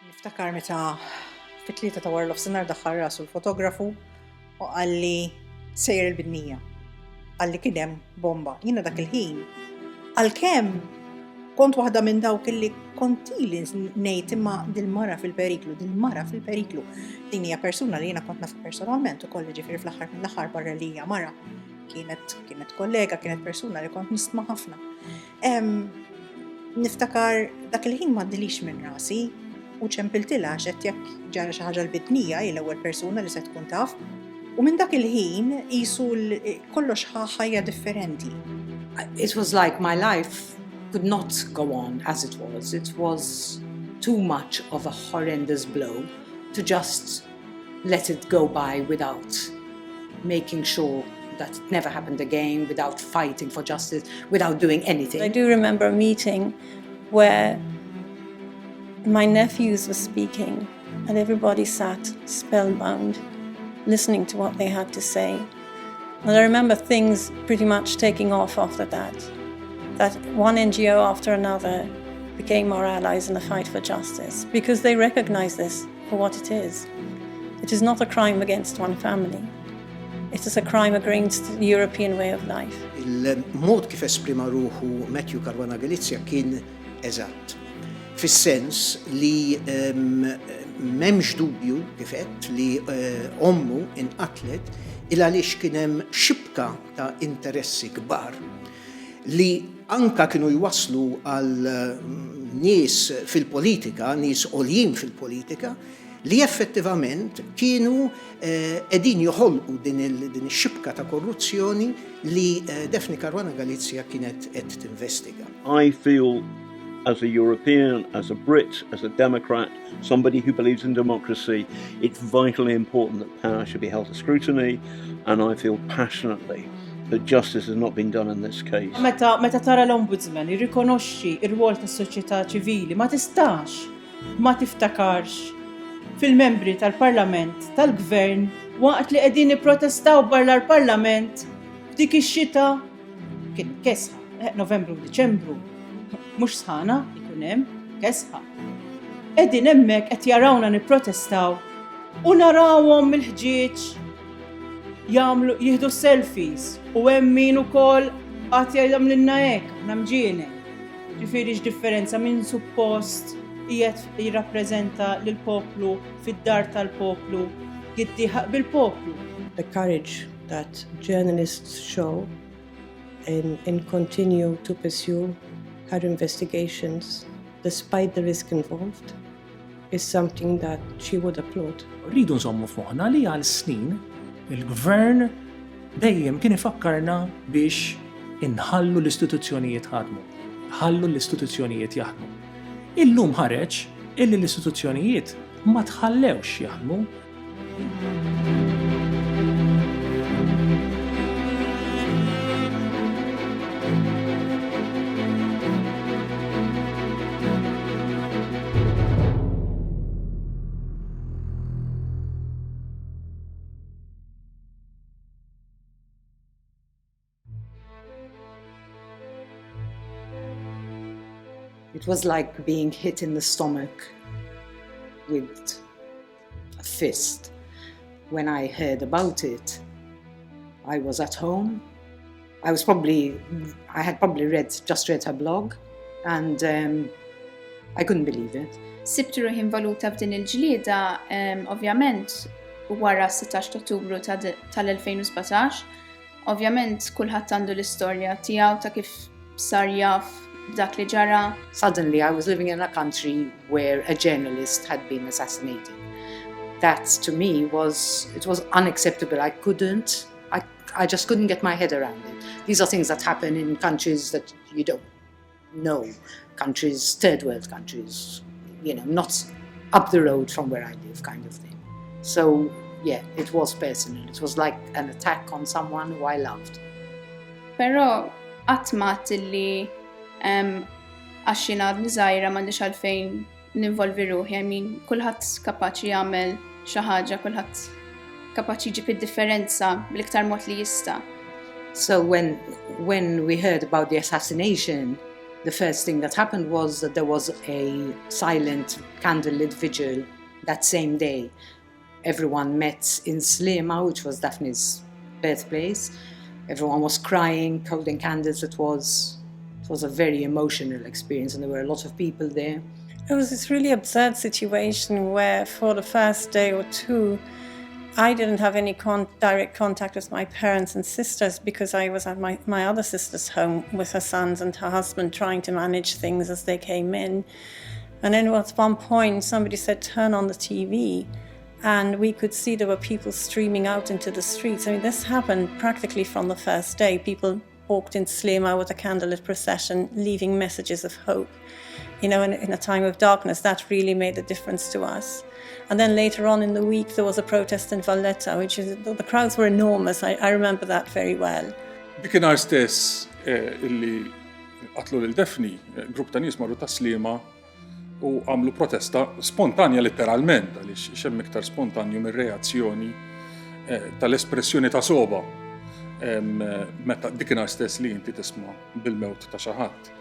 Niftakar meta fit-tlieta ta' wara l-ofsinhar daħħal rasu l-fotografu u qalli sejjer il-bidnija. Qalli kien hemm bomba. Jiena dak il-ħin għalkemm kont waħda minn dawk illi kontili ngħid imma dil-mara fil-periklu. Din hija persuna li jiena kont naf personalment ukoll ġifieri fl-aħħar mill-aħħar barra li hija mara. Kienet kollega, kienet persuna li kont nisma' ħafna. Niftakar dak il-ħin m'għaddilix minn rasi u ċempiltilha għax jekk ġara xi ħaġa l-bidnija hi l-ewwel persuna li se tkun taf u minn dak il-ħin qisu kollox ħajja differenti. It was like my life could not go on as it was. It was too much of a horrendous blow to just let it go by without making sure that it never happened again, without fighting for justice, without doing anything. I do remember a meeting where my nephews were speaking and everybody sat spellbound, listening to what they had to say. And I remember things pretty much taking off after that one NGO after another became our allies in the fight for justice because they recognize this for what it is. It is not a crime against one family. It is a crime against the European way of life. Il-mod kif esprima ruħu Matthew Caruana Galizia kien eżatt. Fis-sens li m'hemmx dubju kif qed li ommu inqatlet il għaliex kien hemm xibka ta' interessi kbar li anka kienu jwaslu għal nies fil-politika, nies għoljin fil-politika, li effettivament kienu qegħdin joħolqu din ix-xibka ta' korruzzjoni li Daphne Caruana Galizia kienet qed tinvestiga. I feel as a European, as a Brit, as a Democrat, somebody who believes in democracy, it's vitally important that power should be held to scrutiny, and I feel passionately that justice has not been done in this case. Meta tara l-Ombudsman jirrikonoxxi r-rwol tas-soċjetà ċivili, ma tistax ma tiftakarx fil-membri tal-Parlament, tal-Gvern, waqt li qegħdin nipprotestaw barra l-Parlament f'dik ix-xita kien kesħa, Novembru, Diċembru, mhux sħana ikun hemm kesħa. Qegħdin hemmhekk qed jarawna nipprotestaw u narawhom mill-ħġieġ jagħmlu jieħdu selfies u hemm min ukoll qatt jagħmlilna hekk namġieni. Ġifieri x'differenza min suppost qiegħed jirrappreżenta lill-poplu fid-dar tal-poplu jiddieħaq bil-poplu. The courage that journalists show and continue to pursue her investigations despite the risk involved is something that she would applaud. Rridu nżommu f'moħħna li għal snin il-gvern dejjem kien ifakkarna biex inħallu l-istituzzjonijiet jaħdmu. Illum ħareġ illi l-istituzzjonijiet ma tħallewx jaħdmu. It was like being hit in the stomach with a fist. When I heard about it, I was at home. I had probably just read her blog, and I couldn't believe it. Sibtu ruħi involuta f'din il-ġlieda, ovvjament, wara 16 Ottubru tal-2017, ovvjament kulħadd għandu l-istorja tiegħu ta' kif sar jaf dak li ġara. Suddenly I was living in a country where a journalist had been assassinated. That to me was unacceptable. I just couldn't get my head around it. These are things that happen in countries that you don't know, countries, third world countries, not up the road from where I live kind of thing. So yeah, it was personal. It was like an attack on someone who I loved. Però għatmat li għaxina għadni zaħira m'għandix għalfejn ninvolvi ruħi, kulħadd kapaċi jagħmel xi ħaġa, kulħadd kapaċi jġib id-differenza bl-iktar mod li jista'. So when we heard about the assassination, the first thing that happened was that there was a silent candlelit vigil that same day. Everyone met in Slema, which was Daphne's birthplace. Everyone was crying, holding candles. It was a very emotional experience, and there were a lot of people there. It was this really absurd situation where for the first day or two, I didn't have any direct contact with my parents and sisters because I was at my other sister's home with her sons and her husband trying to manage things as they came in. And then at one point, somebody said, turn on the TV. And we could see there were people streaming out into the streets. I mean, this happened practically from the first day. People walked in Slema with a candlelit procession, leaving messages of hope. You know, in a time of darkness, that really made a difference to us. And then later on in the week, there was a protest in Valletta, the crowds were enormous. I remember that very well. Dikinhar stess illi qatlu lil Daphne, grupp ta' nies marru ta' Slema u għamlu protesta spontanja letteralment, għaliex xem iktar spontanju mir-reazzjoni tal-espressjoni ta' soba meta dikinhar stess li inti tisma' bil-mewt ta' xi ħadd.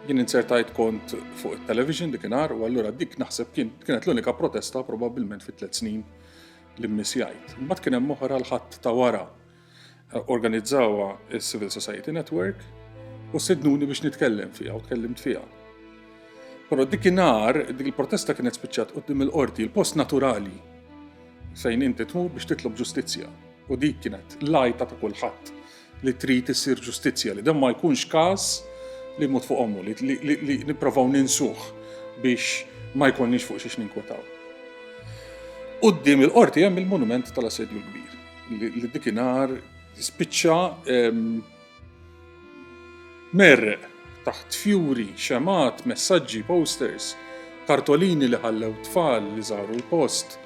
Jien insertajt kont fuq it-television dikinhar u allura dik naħseb kienet l-unika protesta probabbilment fi 3 snin li mmissjajt. Mbagħad kien hemm oħra l-ħadd ta' wara organizzawha is-Civil Society Network u sidnuni biex nitkellem fiha u tkellimt fiha. Però dikinhar dik il-protesta kienet spiċċat quddiem il-qorti, il-post naturali fejn inti tmur biex titlob ġustizzja. U dik kienet lajta ta' kulħadd li trid issir ġustizzja li dan ma jkunx każ li jmut fuq ommu, li nipprovaw ninsuh biex ma jkollniex fuq xiex ninkwetaw. Quddiem il-qorti hemm il-monument tal-assedju l-kbir li dikinhar spiċċa merreq taħt fjuri, xemat, messaġġi, posters, kartolini li ħallew tfal li żaru l-post.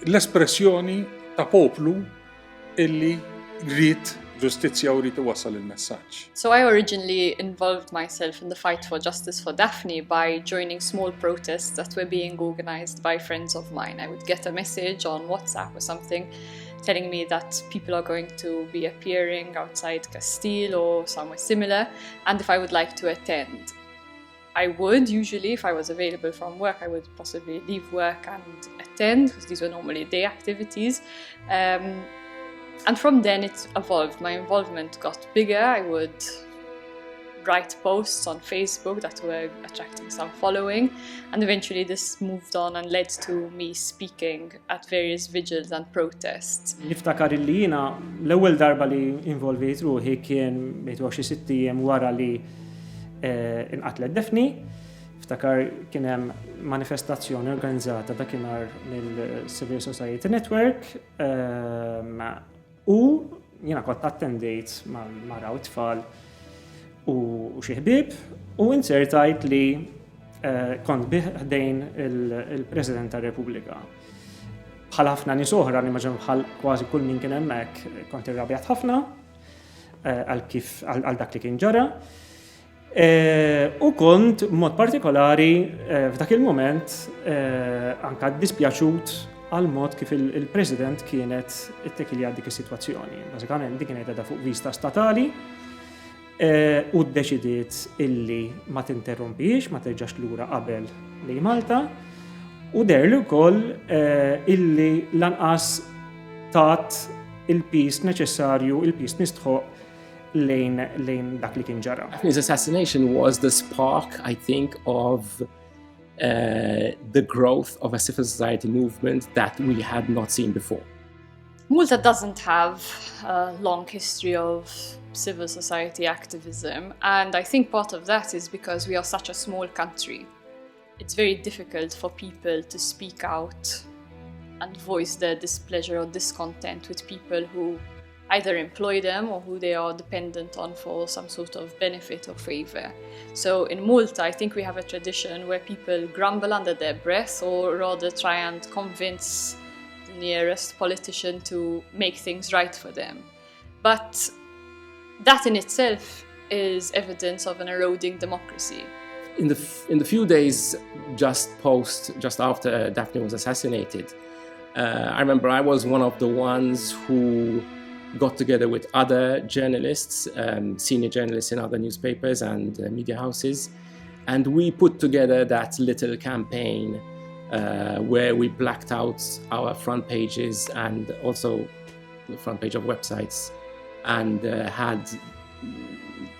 L-espressjoni ta' poplu illi rrid ġustizzja u rrid iwassal il-messaġġ. So I originally involved myself in the fight for justice for Daphne by joining small protests that were being organized by friends of mine. I would get a message on WhatsApp or something telling me that people are going to be appearing outside Castile or somewhere similar, and if I would like to attend. I would usually, if I was available from work, I would possibly leave work and attend, because these were normally day activities. And from then it evolved. My involvement got bigger. I would write posts on Facebook that were attracting some following, and eventually this moved on and led to me speaking at various vigils and protests. Niftakar li jiena l-ewwel darba li involvejt ruħi kien bejtu xi 6 ijiem wara li inqatlet Daphne. Niftakar kien hemm manifestazzjoni organizzata dakinhar mill-Civil Society Network u jiena kont attendejt mal-mara u tfal u xi ħbieb u insertajt li kont ħdejn il-President tar-Repubblika. Bħal ħafna nies oħra li bħal kważi kull min kien hemmhekk kont irrabjat ħafna għal dak li kien ġara. U kont mod partikolari f'dak il-moment anke ddispjaċut għal mod kif il-President kienet ittekilja dik is-sitwazzjoni. Bażikament dik kienet qiegħda fuq vista statali u ddeċidiet illi ma tinterrompix, ma terġax lura qabel li Malta u derli wkoll illi lanqas tat il-pis neċessarju, il-pis mistħoq lejn dak li kien ġara. His assassination was the spark, I think, of the growth of a civil society movement that we had not seen before. Malta doesn't have a long history of civil society activism, and I think part of that is because we are such a small country. It's very difficult for people to speak out and voice their displeasure or discontent with people who either employ them or who they are dependent on for some sort of benefit or favor. So in Malta, I think we have a tradition where people grumble under their breath or rather try and convince the nearest politician to make things right for them. But that in itself is evidence of an eroding democracy. In the few days just after Daphne was assassinated, I remember I was one of the ones who got together with other journalists, senior journalists in other newspapers and media houses, and we put together that little campaign where we blacked out our front pages and also the front page of websites, and had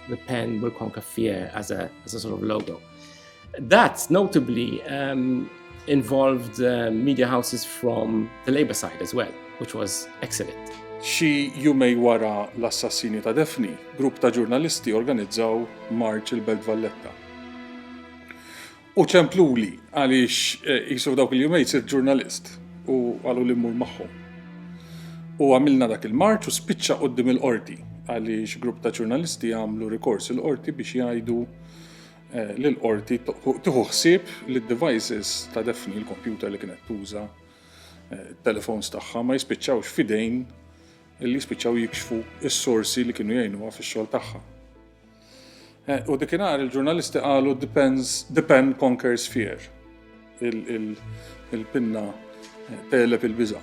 the pen will conquer fear as a sort of logo. That notably involved media houses from the Labour side as well, which was excellent. Xi jumej wara l-assassini ta' Daphne, grupp ta' ġurnalisti organizzaw Marċ il-Belt Valletta. U ċempluli għaliex jisu dawk il-jumej sir ġurnalist u għalu li mmur magħhom. U għamilna dak il-marċ u spiċċa qoddim il-qorti għaliex grupp ta' ġurnalisti għamlu rikors il-qorti biex jgħidu l-qorti tieħu ħsieb li d-devices ta' Daphne, il-kompjuter li kienet tuża, telefons tagħha ma jispiċċawx fidejn illi jispiċċaw jikxfu s-sorsi li kienu jgħinuha fix-xogħol tagħha. U dikinhar il-ġurnalisti qalu depend conquers fear. Il-pinna telep il-biża'.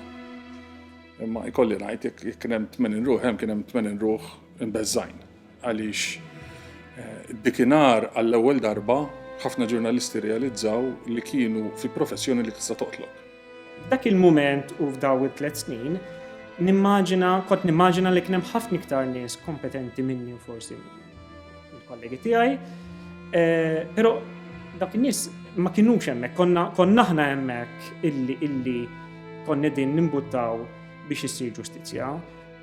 Imma jkolli ngħid jekk kien hemm 80 ruħ, hemm kien hemm 80 ruħ imbeżżajn. Għaliex dikinhar għall-ewwel darba ħafna ġurnalisti realizzaw li kienu fi professjoni li tista' toqtlob. Dak il-mument u f'daw it-3 snin, kont nimmaġina li kien hemm ħafna iktar nies kompetenti minni u forsi il-kollegi tiegħi, però dak in-nies ma kinux hemmhekk, konna aħna hemmhekk illi konna din nimbuttaw biex issir ġustizzja.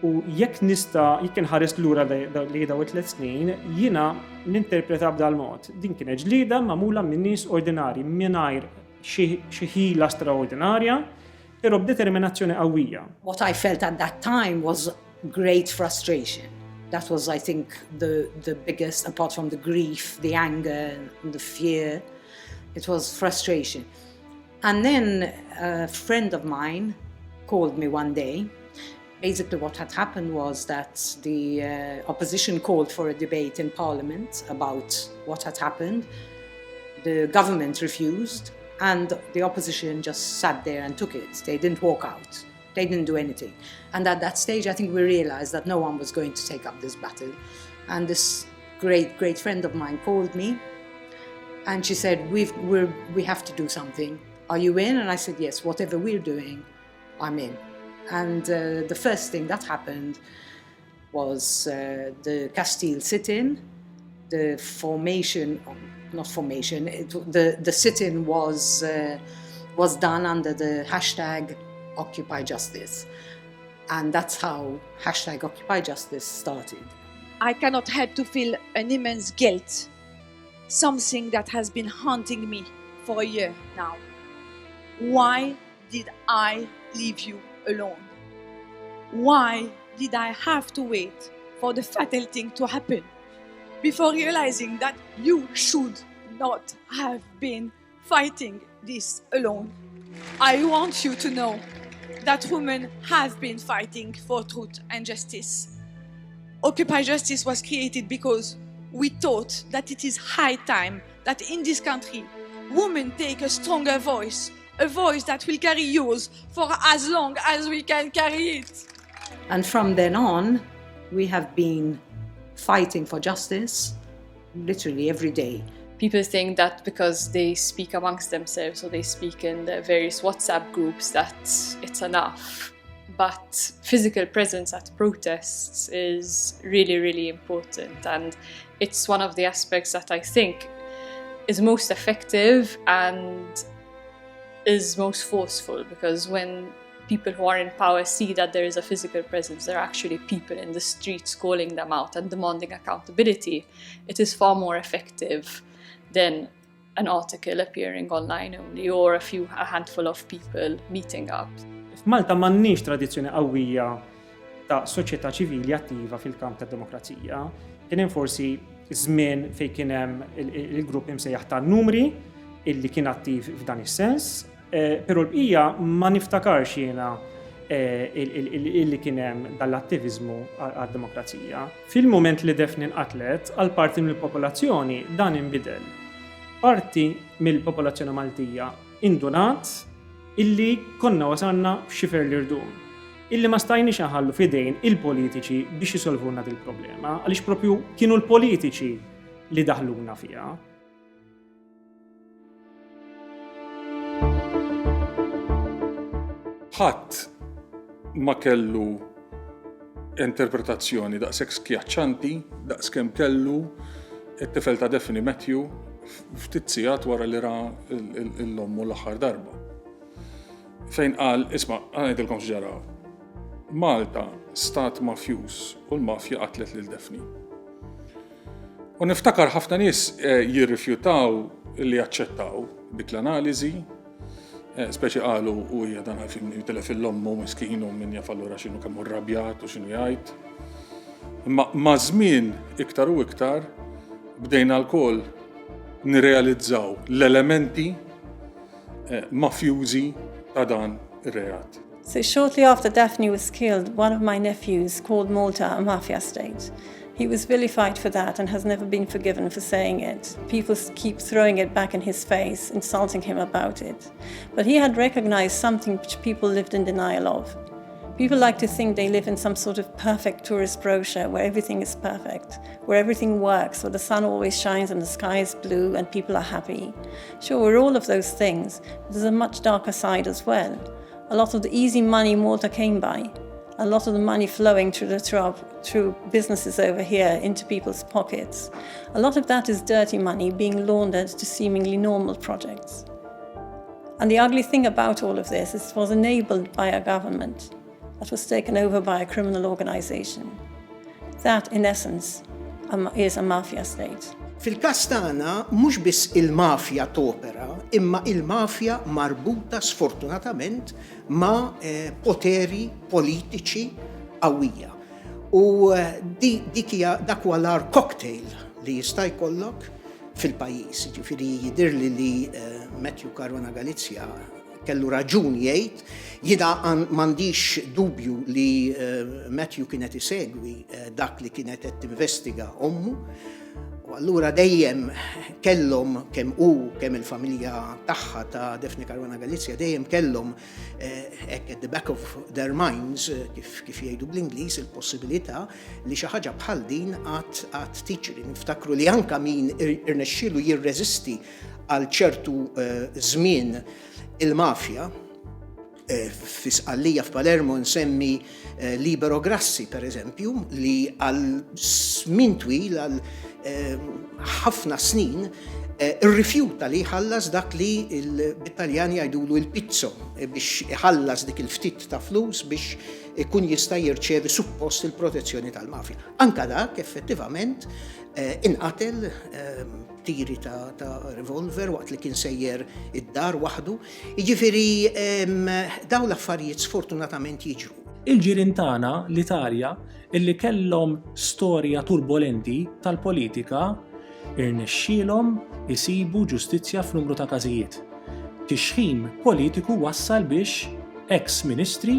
U jekk inħares lura li daw it-3 snin, jiena ninterpreta b'dal mod. Din kienet ġlieda magħmula minn nies ordinarji mingħajr xi ħila straordinarja, però b'determinazzjoni qawwija. What I felt at that time was great frustration. That was, I think, the biggest, apart from the grief, the anger, and the fear, it was frustration. And then a friend of mine called me one day. Basically what had happened was that the opposition called for a debate in Parliament about what had happened. The government refused, and the opposition just sat there and took it. They didn't walk out. They didn't do anything. And at that stage, I think we realized that no one was going to take up this battle. And this great, great friend of mine called me, and she said, we have to do something. Are you in? And I said, yes, whatever we're doing, I'm in. And the first thing that happened was the Castile sit-in, the sit-in was done under the hashtag Occupy Justice. And that's how hashtag Occupy Justice started. I cannot help to feel an immense guilt, something that has been haunting me for a year now. Why did I leave you alone? Why did I have to wait for the fatal thing to happen before realizing that you should not have been fighting this alone? I want you to know that women have been fighting for truth and justice. Occupy Justice was created because we thought that it is high time that in this country, women take a stronger voice, a voice that will carry yours for as long as we can carry it. And from then on, we have been fighting for justice literally every day. People think that because they speak amongst themselves or they speak in the various WhatsApp groups that it's enough. But physical presence at protests is really, really important. And it's one of the aspects that I think is most effective and is most forceful, because when people who are in power see that there is a physical presence, there are actually people in the streets calling them out and demanding accountability, it is far more effective than an article appearing online only or a handful of people meeting up. F'Malta m'għandniex tradizzjoni qawwija ta' soċjetà ċivili attiva fil-kamp tad-demokrazija. Kien hemm forsi żmien fejn kien hemm il-grupp imsejjaħ tan-numri illi kien attiv f'dan is-sens, però l-bqija ma niftakarx jiena illi kien hemm dal-attiviżmu għad-demokrazija. Fil-mument li Daphne nqatlet għal parti mill-popolazzjoni dan inbidel. Parti mill-popolazzjoni Maltija indunat illi konna wasalna f'xifer l-irdum. illi ma stajniex nħallu fidejn il-politiċi biex jisolvuna dil problema għaliex propju kienu l-politiċi li daħluna fiha. Ħadd ma kellu interpretazzjoni daqshekk skjaċċanti daqskemm kellu it-tifel ta' Daphne Matthew ftit sigħat wara li ra l-ommu l-aħħar darba. Fejn qal, isma' ngħidilkom x'ġara. Malta stat mafjuż u l-mafja qatlet lil Daphne. U niftakar ħafna nies jirrifjutaw li jaċċettaw dik l-analiżi, speċi qalu u hija dan għalfejn jitilef il-ommu miskien u min jaf allura x'inhu kemm rrabjat u x'inhu jgħid. Imma ma' żmien iktar u iktar bdejna lkoll nirrealizzaw l-elementi mafjużi ta' dan ir-reat. So shortly after Daphne was killed, one of my nephews called Malta a mafia state. He was vilified for that and has never been forgiven for saying it. People keep throwing it back in his face, insulting him about it. But he had recognized something which people lived in denial of. People like to think they live in some sort of perfect tourist brochure where everything is perfect, where everything works, where the sun always shines and the sky is blue and people are happy. Sure, we're all of those things, but there's a much darker side as well. A lot of the easy money Malta came by, a lot of the money flowing through businesses over here into people's pockets. A lot of that is dirty money being laundered to seemingly normal projects. And the ugly thing about all of this is it was enabled by a government that was taken over by a criminal organization. That, in essence, is a mafia state. Fil-każ tagħna mhux biss il-mafja topera, imma il-mafja marbuta sfortunatament ma' poteri politiċi qawwija. U dik hija dak huwa l-ar cocktail li jista' jkollok fil-pajjiż. Ġifieri jidhirli li Matthew Caruana Galizia kellu raġun jgħid, jida m'għandix dubju li Matthew kienet isegwi dak li kienet qed tinvestiga ommu. U allura dejjem kellhom kemm hu kemm il-familja tagħha ta' Daphne Caruana Galizia dejjem kellhom hekk at the back of their minds kif jgħidu bl-Ingliż il-possibilità li xi ħaġa bħal din qatt tiġri. Niftakru li anke min irnexxielu jirreżisti għal ċertu żmien il-mafja fi Sqallija f'Palermo nsemmi Libero Grassi pereżempju li għal żmien twil għal ħafna snin irrifjuta li jħallas dak li l-Italjani jgħidulu il-pizzo biex iħallas dik il-ftit ta' flus biex ikun jista' jirċevi suppost il-protezzjoni tal-mafja. Anka dak effettivament inqatel tiri ta' revolver waqt li kien sejjer id-dar waħdu. Jiġifieri dawn l-affarijiet sfortunatament jiġru. Il-ġirien tagħna l-Italja illi kellhom storja turbolenti tal-politika irnexxielhom isibu ġustizzja f'numru ta' każijiet. Tixħim politiku wassal biex ex-ministri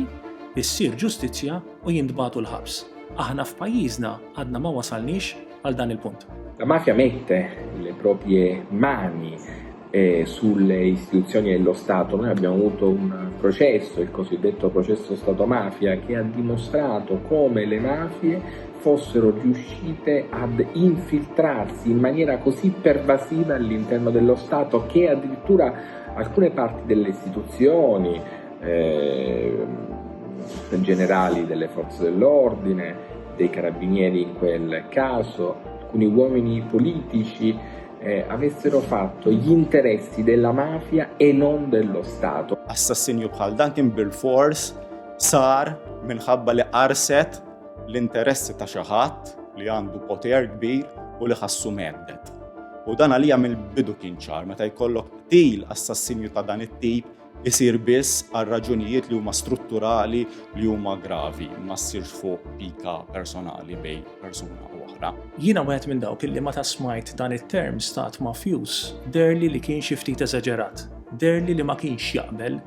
issir ġustizzja u jintbagħtu l-ħabs. Aħna f'pajjiżna għadna ma wasalniex għal dan il-punt. La mafia mette le proprie mani sulle istituzioni dello Stato. Noi abbiamo avuto un processo, il cosiddetto processo Stato-mafia, che ha dimostrato come le mafie fossero riuscite ad infiltrarsi in maniera così pervasiva all'interno dello Stato che addirittura alcune parti delle istituzioni generali delle forze dell'ordine, dei carabinieri in quel caso, alcuni uomini politici avessero fatto gli interessi della mafia e non dello Stato. Assassinju bħal dan kien bil-fors sar minħabba li qarset l-interessi ta' xi ħadd li għandu poter kbir u li ħassu meddet. U dan għalija mill-bidu kien ċar, meta jkollok qtil assassinju ta' dan it-tip isir biss għal raġunijiet li huma strutturali li huma gravi, ma ssirx fuq pika personali bejn persuna u oħra. Jiena wieħed minn dawk illi meta smajt dan it-term stat mafjuż derli li kien xi ftit eżaġerat, derli li ma kienx jaqbel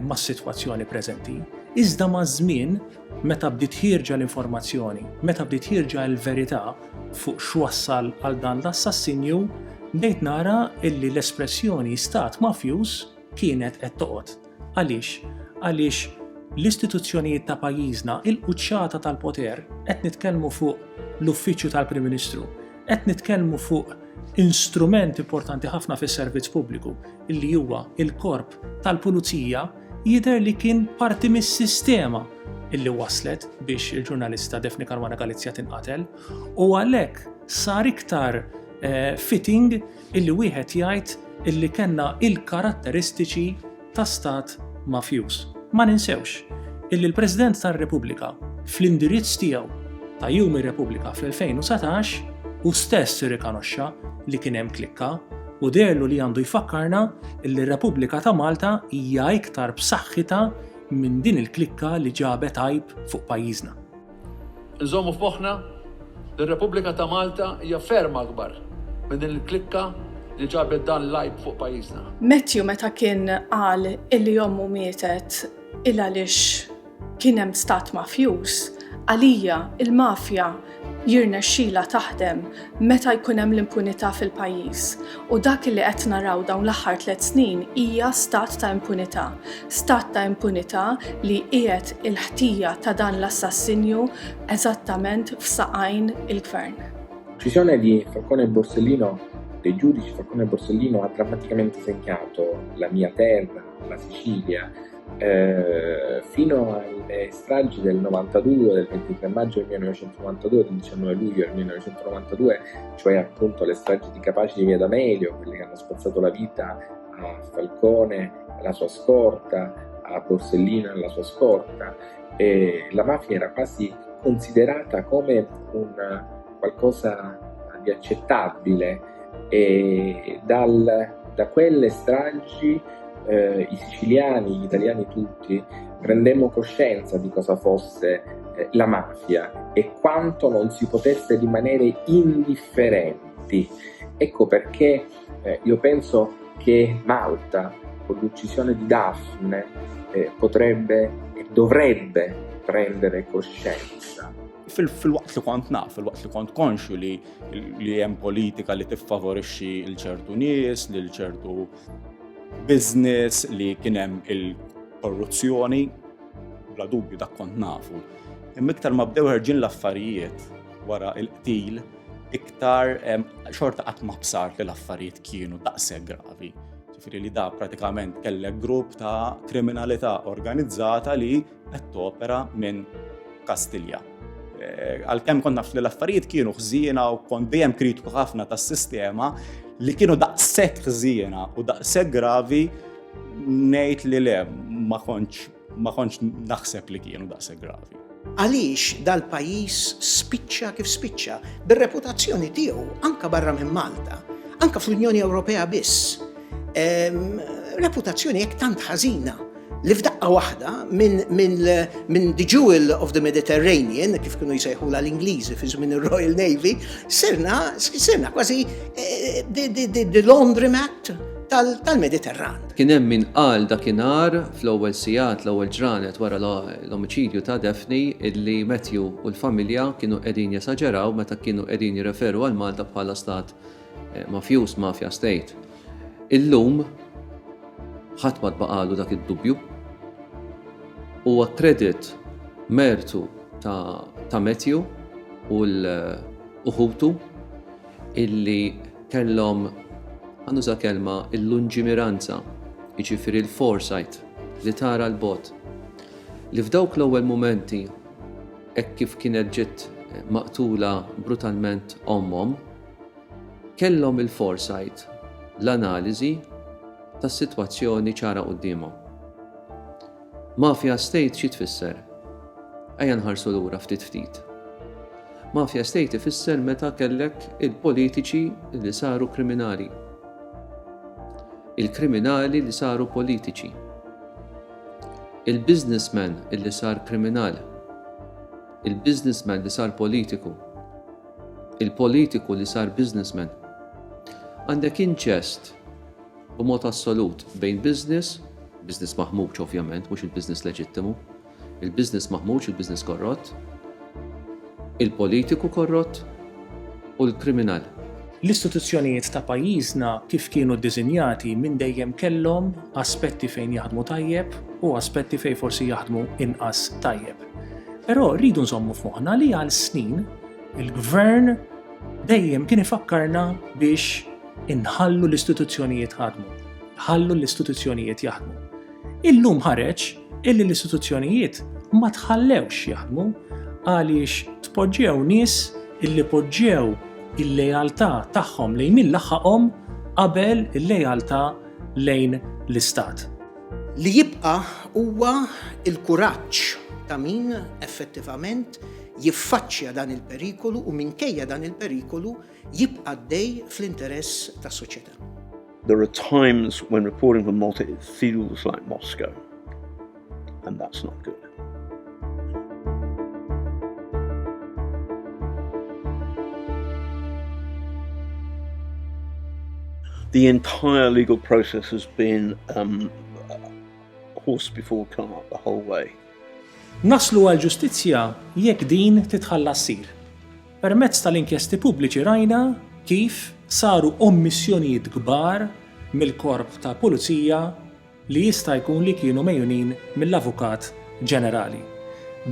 mas-sitwazzjoni preżenti. Iżda ma' żmien meta bdiet ħirġa l-informazzjoni, meta bdiet ħirġa l-verità fuq x'wassal għal dan l-assassinju, bdejt nara illi l-espressjoni stat mafjuż kienet qed toqgħod. Għaliex l-istituzzjonijiet ta' pajjiżna il-quċċata tal-poter qed nitkellmu fuq l-Uffiċċju tal-Prim Ministru, qed nitkellmu fuq instrument importanti ħafna fis-servizz pubbliku illi huwa il-korp tal-Pulizija jidher li kien parti mis-sistema illi waslet biex il-ġurnalista Daphne Caruana Galizia tinqatel u għalhekk sar iktar fitting illi wieħed jgħid illi kellna il-karatteristiċi ta' stat mafjuż. Ma ninsewx illi l-President tar-Repubblika fl-indirizz tiegħu ta' Jum ir-Repubblika fl-2017 u stess irrikonoxxa li kien hemm klikka u derlu li għandu jfakkarna illi r-Repubblika ta' Malta hija iktar b'saħħitha minn din il-klikka li ġabet għajb fuq pajjiżna. Nżommu f'moħħna li r-Repubblika ta' Malta hija ferm akbar minn din il-klikka li ġabet dan l-għajb fuq pajjiżna. Matthew meta kien qal illi ommu mietet il għaliex kien hemm stat mafjuż, għalija il-mafja jirnexxila taħdem meta jkun hemm l-impunità fil-pajjiż. U dak li qed naraw dawn l-aħħar 3 snin hija stat ta' impunità. Stat ta' impunità li qiegħed il-ħtija ta' dan l-assassinju eżattament f'saqajn il-gvern. L'uccisione di Falcone e Borsellino, dei giudici Falcone e Borsellino, ha drammaticamente segnato la mia terra, la Sicilia, fino alle stragi del 92, del 23 maggio del 1992, del 19 luglio del 1992, cioè appunto le stragi di Capaci di Via D'Amelio, quelle che hanno spazzato la vita a Falcone e alla sua scorta, a Borsellino e alla sua scorta, e la mafia era quasi considerata come un qualcosa di accettabile, e da quelle stragi i siciliani, gli italiani tutti, prendemmo coscienza di cosa fosse la mafia e quanto non si potesse rimanere indifferenti. Ecco perché io penso che Malta, con l'uccisione di Daphne, potrebbe e dovrebbe prendere coscienza. Fil-waqt li kont naf, fil-waqt li kont konxu li hemm politika li tiffavorixxi l-ċertu nies, li l-ċertu business, li kien hemm il-korruzzjoni, bla dubju dak kont nafu. Imma iktar ma bdew ħerġin l-affarijiet wara l-qtil, iktar xorta qatt ma bsart li l-affarijiet kienu daqshekk gravi. Ġifieri li da pratikament kellek grupp ta' kriminalità organizzata li qed topera minn Kastilja. Għalkemm kont naf li l-affarijiet kienu ħżiena u kont dejjem kritiku ħafna tas-sistema li kienu daqshekk ħżiena u daqshekk gravi ngħid li le ma kontx naħseb li kienu daqshekk gravi. Għaliex dal-pajjiż spiċċa kif spiċċa bir-reputazzjoni tiegħu anke barra minn Malta, anke fl-Unjoni Ewropea biss. Reputazzjoni hekk tant ħażina li f'daqqa waħda minn the Jewel of the Mediterranean, kif kienu jsejħula l-Ingliżi fi żmien ir-Royal Navy, sirna kważi the laundromat tal-Mediterran. Kien hemm min qal dakinhar fl-ewwel sigħat, l-ewwel ġranet wara l-omiċidju ta' Daphne illi Matthew u l-familja kienu qegħdin jesaġeraw meta kienu qegħdin jirreferu għal Malta bħala stat mafjuż, mafia state. Illum ħadd ma tbaqalu dak id-dubju u kredit mertu ta' Matthew u l-uħutu illi kellhom għanduża kelma il-lungimiranza, jiġifieri l-foresight li tara l-bot. Li f'dawk l-ewwel mumenti hekk kif kienet ġiet maqtula brutalment ommhom, kellhom il-foresight, l-analiżi tas-sitwazzjoni ċara qudiemhom. Mafia state xi tfisser? Ejja nħarsu lura ftit. Mafia state ifisser meta kellek il-politiċi li saru kriminali. Il-kriminali li saru politiċi. Il-businessman li sar kriminali. Il-businessman li sar politiku. Il-politiku li sar businessman. Għandek inċest b'mod assolut bejn business maħmuġ ovvjament, mhux il-business leġittimu, il-business maħmuġ, il-business korrott, il-politiku korrott u l-kriminal. l-istituzzjonijiet ta' pajjiżna kif kienu ddiżinjati minn dejjem kellhom aspetti fejn jaħdmu tajjeb u aspetti fejn forsi jaħdmu inqas tajjeb. Però rridu nżommu f'moħħna li għal snin il-gvern dejjem kien ifakkarna biex inħallu l-istituzzjonijiet jaħdmu. Illum ħareġ illi l-istituzzjonijiet ma tħallewx jaħdmu għaliex tpoġġew nies illi poġġew il-lejaltà tagħhom lejn min laħħaqhom qabel il-lejaltà lejn l-istat. Li jibqa' huwa il-kuraġġ ta' min effettivament jiffaċċja dan il-perikolu u minkejja dan il-perikolu jibqa' dej fl-interess tas-soċjetà. There are times when reporting from Malta it feels like Moscow, and that's not good. The entire legal process has been horse before cart the whole way. Naslu għal ġustizzja jekk din titħalla ssir. Permezz tal-inkjesti pubbliċi rajna kif saru ommissjonijiet kbar mill-korp ta' pulizija li jista' jkun li kienu mejjunin mill-Avukat Ġenerali.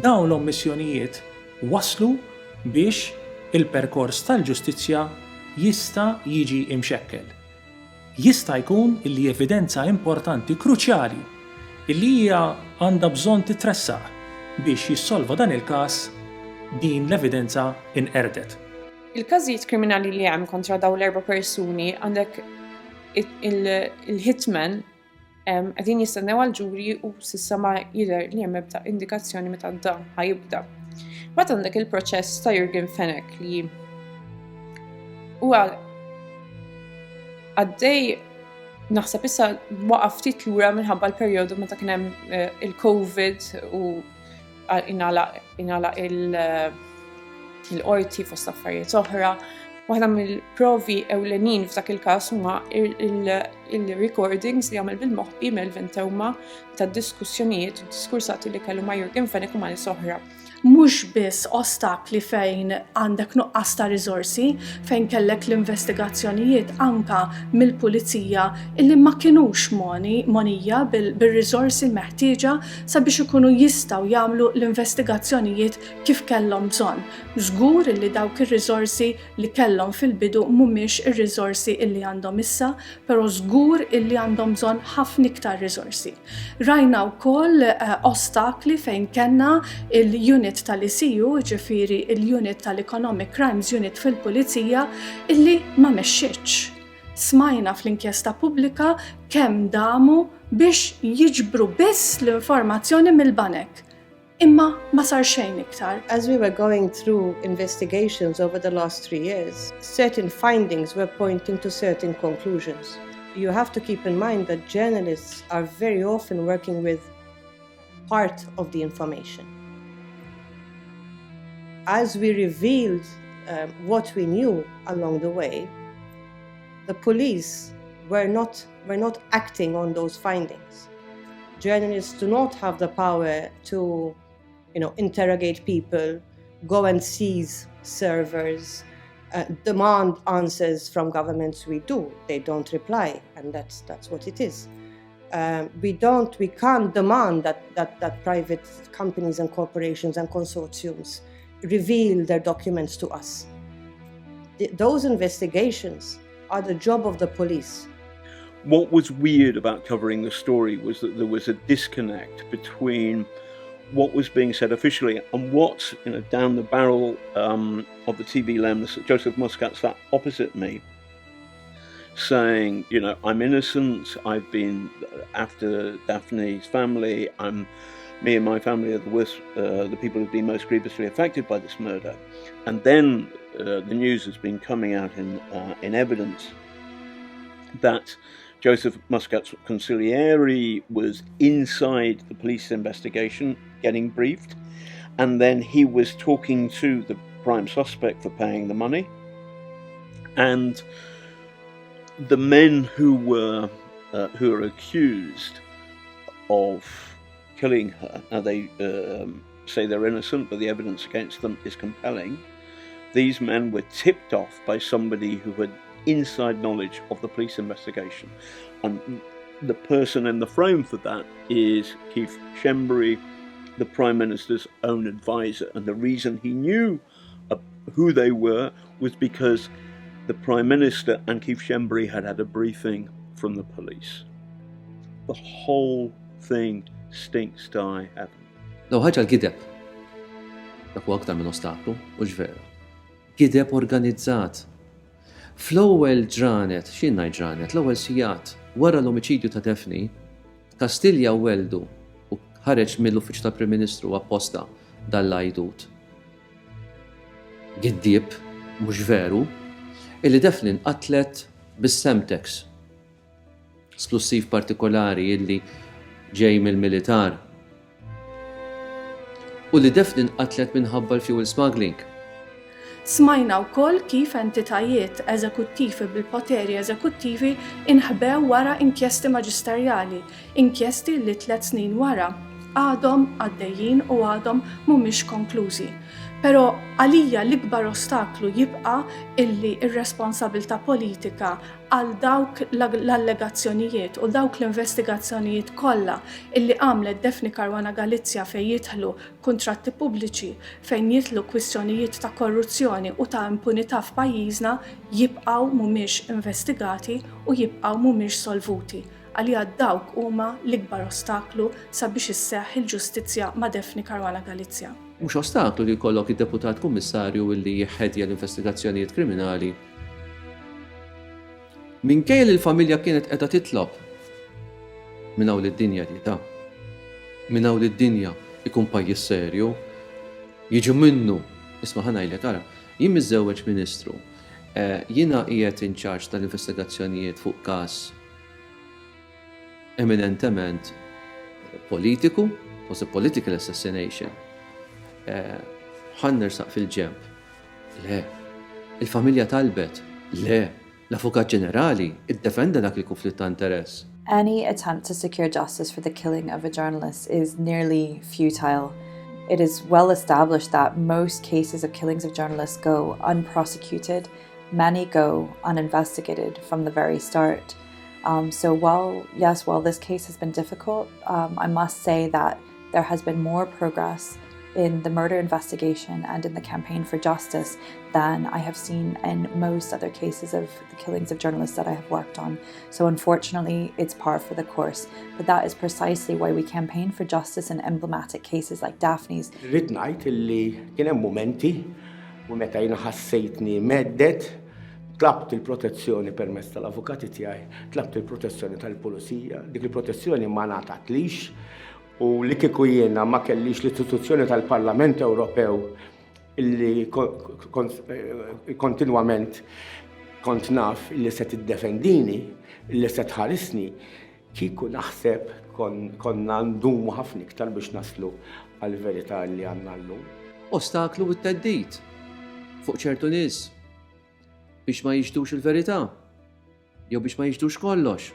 Dawn l-ommissjonijiet waslu biex il-perkors tal-ġustizzja jista' jiġi imxekkel. Jista' jkun li evidenza importanti kruċjali illi hija għandha bżonn titressaq biex jissolva dan il-każ din l-evidenza inqerdet. Il-każijiet kriminali li hemm kontra dawn l-erba' persuni għandek il-hitman qegħdin jistennew għall-ġuri u s'issa ma jidher li hemm ebda indikazzjoni meta dan ħajibda. Mbagħad għandek il-proċess ta' Jürgen Fenech li huwa għaddej naħseb issa waqaf ftit lura minħabba l-perjodu meta kien hemm il-COVID u ingħalaq il-qorti fost affarijiet oħra. Waħda mill-provi ewlenin f'dak il-każ huma il-recordings li għamel bil-moħħ mill-ventewma tad-diskussjonijiet u diskursati li kellu ma' Jürgen Fenech u ma' nies oħra. Mhux biss ostakli fejn għandek nuqqas ta' riżorsi, fejn kellek l-investigazzjonijiet anka mill-pulizija illi ma kinux monija bil-riżorsi meħtieġa sabiex ikunu jistgħu jagħmlu l-investigazzjonijiet kif kellhom bżonn. Żgur illi dawk ir-riżorsi li kellhom fil-bidu mhumiex ir-riżorsi illi għandhom issa, però żgur illi għandhom bżonn ħafna iktar riżorsi. Rajna wkoll ostakli fejn kellna il-unit tal-ICU, ġifiri il-unit tal-Economic Crimes Unit fil-Pulizija, illi ma mexxitx. Smajna fl-inkjesta pubblika kemm damu biex jiġbru biss l-informazzjoni mill-banek. Imma ma sar xejn iktar. As we were going through investigations over the last 3 years, certain findings were pointing to certain conclusions. You have to keep in mind that journalists are very often working with part of the information. As we revealed what we knew along the way, the police were not acting on those findings. Journalists do not have the power to, interrogate people, go and seize servers, demand answers from governments. We do. They don't reply, and that's what it is. We can't demand that private companies and corporations and consortiums reveal their documents to us. Those investigations are the job of the police. What was weird about covering the story was that there was a disconnect between what was being said officially and what, down the barrel of the TV lens, Joseph Muscat sat opposite me, saying, I'm innocent, I've been after Daphne's family, me and my family are the people who've been most grievously affected by this murder. And then the news has been coming out in evidence that Joseph Muscat's consigliere was inside the police investigation, getting briefed, and then he was talking to the prime suspect for paying the money. And the men who are accused of killing her, now they say they're innocent, but the evidence against them is compelling. These men were tipped off by somebody who had inside knowledge of the police investigation. And the person in the frame for that is Keith Schembri, the Prime Minister's own advisor. And the reason he knew who they were was because the Prime Minister and Keith Schembri had had a briefing from the police. The whole thing stinks to high heaven. Law ħaġa l-gideb. Dak huwa aktar minn ostaklu, mhux vera. Gideb organizzat. Fl-ewwel ġranet, x'inhi ġranet, l-ewwel sigħat wara l-omiċidju ta' Daphne, Kastilja weldu u ħareġ mill-Uffiċċju tal-Prim Ministru apposta dal-għajdut. Giddieb, mhux veru, illi Daphne nqatlet bis-Semtex. Splussiv partikolari illi ġej mill-militar. U li Daphne nqatlet minħabba l-fuel smuggling. Smajna wkoll kif entitajiet eżekuttivi bil-poteri eżekuttivi inħbew wara inkjesti maġisterjali, inkjesti li 3 snin wara għadhom għaddejjin u għadhom mhumiex konklużi. Però għalija l-ikbar ostaklu jibqa' illi ir-responsabilità politika għal dawk l-allegazzjonijiet u dawk l-investigazzjonijiet kollha illi għamlet Daphne Caruana Galizia fejn jidħlu kuntratti pubbliċi, fejn jidħlu kwistjonijiet ta' korruzzjoni u ta' impunità f'pajjiżna jibqgħu mhumiex investigati u jibqgħu mhumiex solvuti. Għalija dawk huma l-ikbar ostaklu sabiex isseħħ il-ġustizzja ma' Daphne Caruana Galizia. Mhux ostaklu li jkollok id-deputat kummissarju illi jħedja l-investigazzjonijiet kriminali. Minkejja li l-familja kienet qiegħda titlob minn hawn id-dinja dieta. Minn hawn id-dinja ikun pajjiż serju, jiġu minnu, isma' ħanajlek ara, jien miżewweġ Ministru, jiena qiegħed in charge tal-investigazzjonijiet fuq każ eminentement politiku, was a political assassination. Ħannersaq fil-ġemp. Le, il-familja talbet. Le, l-Avukat Ġenerali iddefenda dak il-konflitt ta' interess. Any attempt to secure justice for the killing of a journalist is nearly futile. It is well established that most cases of killings of journalists go unprosecuted. Many go uninvestigated from the very start. So while this case has been difficult, I must say that there has been more progress in the murder investigation and in the campaign for justice than I have seen in most other cases of the killings of journalists that I have worked on. So unfortunately, it's par for the course. But that is precisely why we campaign for justice in emblematic cases like Daphne's. Rrid ngħid illi kien hemm mumenti u meta jiena ħassejtni meddet, tlabt il-protezzjoni permezz tal-avukati tiegħi, tlabt il-protezzjoni tal-pulizija, dik il-protezzjoni ma ngħatatlix. U li kieku jiena ma kellix l-istituzzjoni tal-Parlament Ewropew illi kontinwament kont naf illi se tiddefendini, illi se tħarisni, kieku naħseb konna ndumu ħafna iktar biex naslu għall-verità li għandna llum. Ostaklu it-teddit fuq ċertu nies biex ma jiġdux il-verità jew biex ma jiġdux kollox.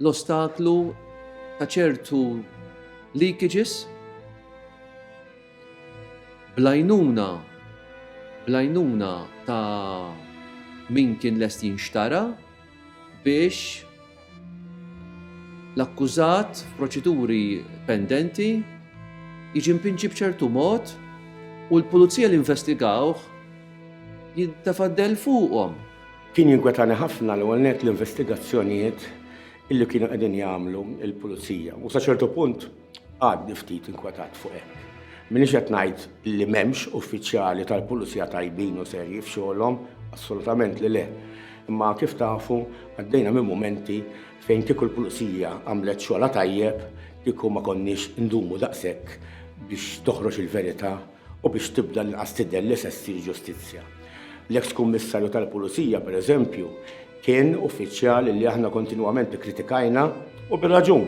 L-ostaklu ta' ċertu leakages blajnuna ta' min kien lest jinxtara biex l-akkużat f'proċeduri pendenti jiġi mpinġi b'ċertu mod u l-pulizija li investigawh jintafaddel fuqhom. Kien jinkwetani ħafna l-ewwel net l-investigazzjonijiet illi kienu qegħdin jagħmlu l-pulizija. U sa ċertu punt għadni ftit inkwetat fuq hekk. Minix qed ngħid li m'hemmx uffiċjali tal-pulizija tajbin u serji f'xogħolhom, assolutament li le. Imma kif tafu għaddejna minn momenti fejn kieku l-pulizija għamlet xogħla tajjeb kieku ma konniex ndumu daqshekk biex toħroġ il-verità u biex tibda l-inqas tidher li se ssir ġustizzja. L-eks kummissarju tal-pulizija, pereżempju, kien uffiċjali li aħna kontinwament kritikajna u bir-raġun.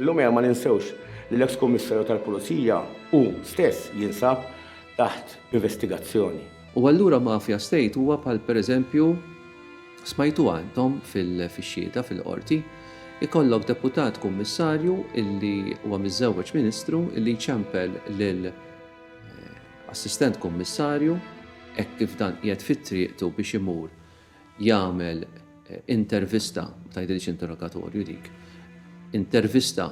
Illum ma ninsewx li l-eks kummissarju tal-pulizija hu stess jinsab taħt investigazzjoni. U allura Mafia State huwa bħal pereżempju smajtu għandhom fil-xieta fil-qorti ikollok deputat kummissarju illi huwa miżewweġ Ministru illi ċempel lil assistent kummissarju hekk kif dan qiegħed fit-triqtu biex imur jagħmel intervista, tgħidilx interrogatorju dik, intervista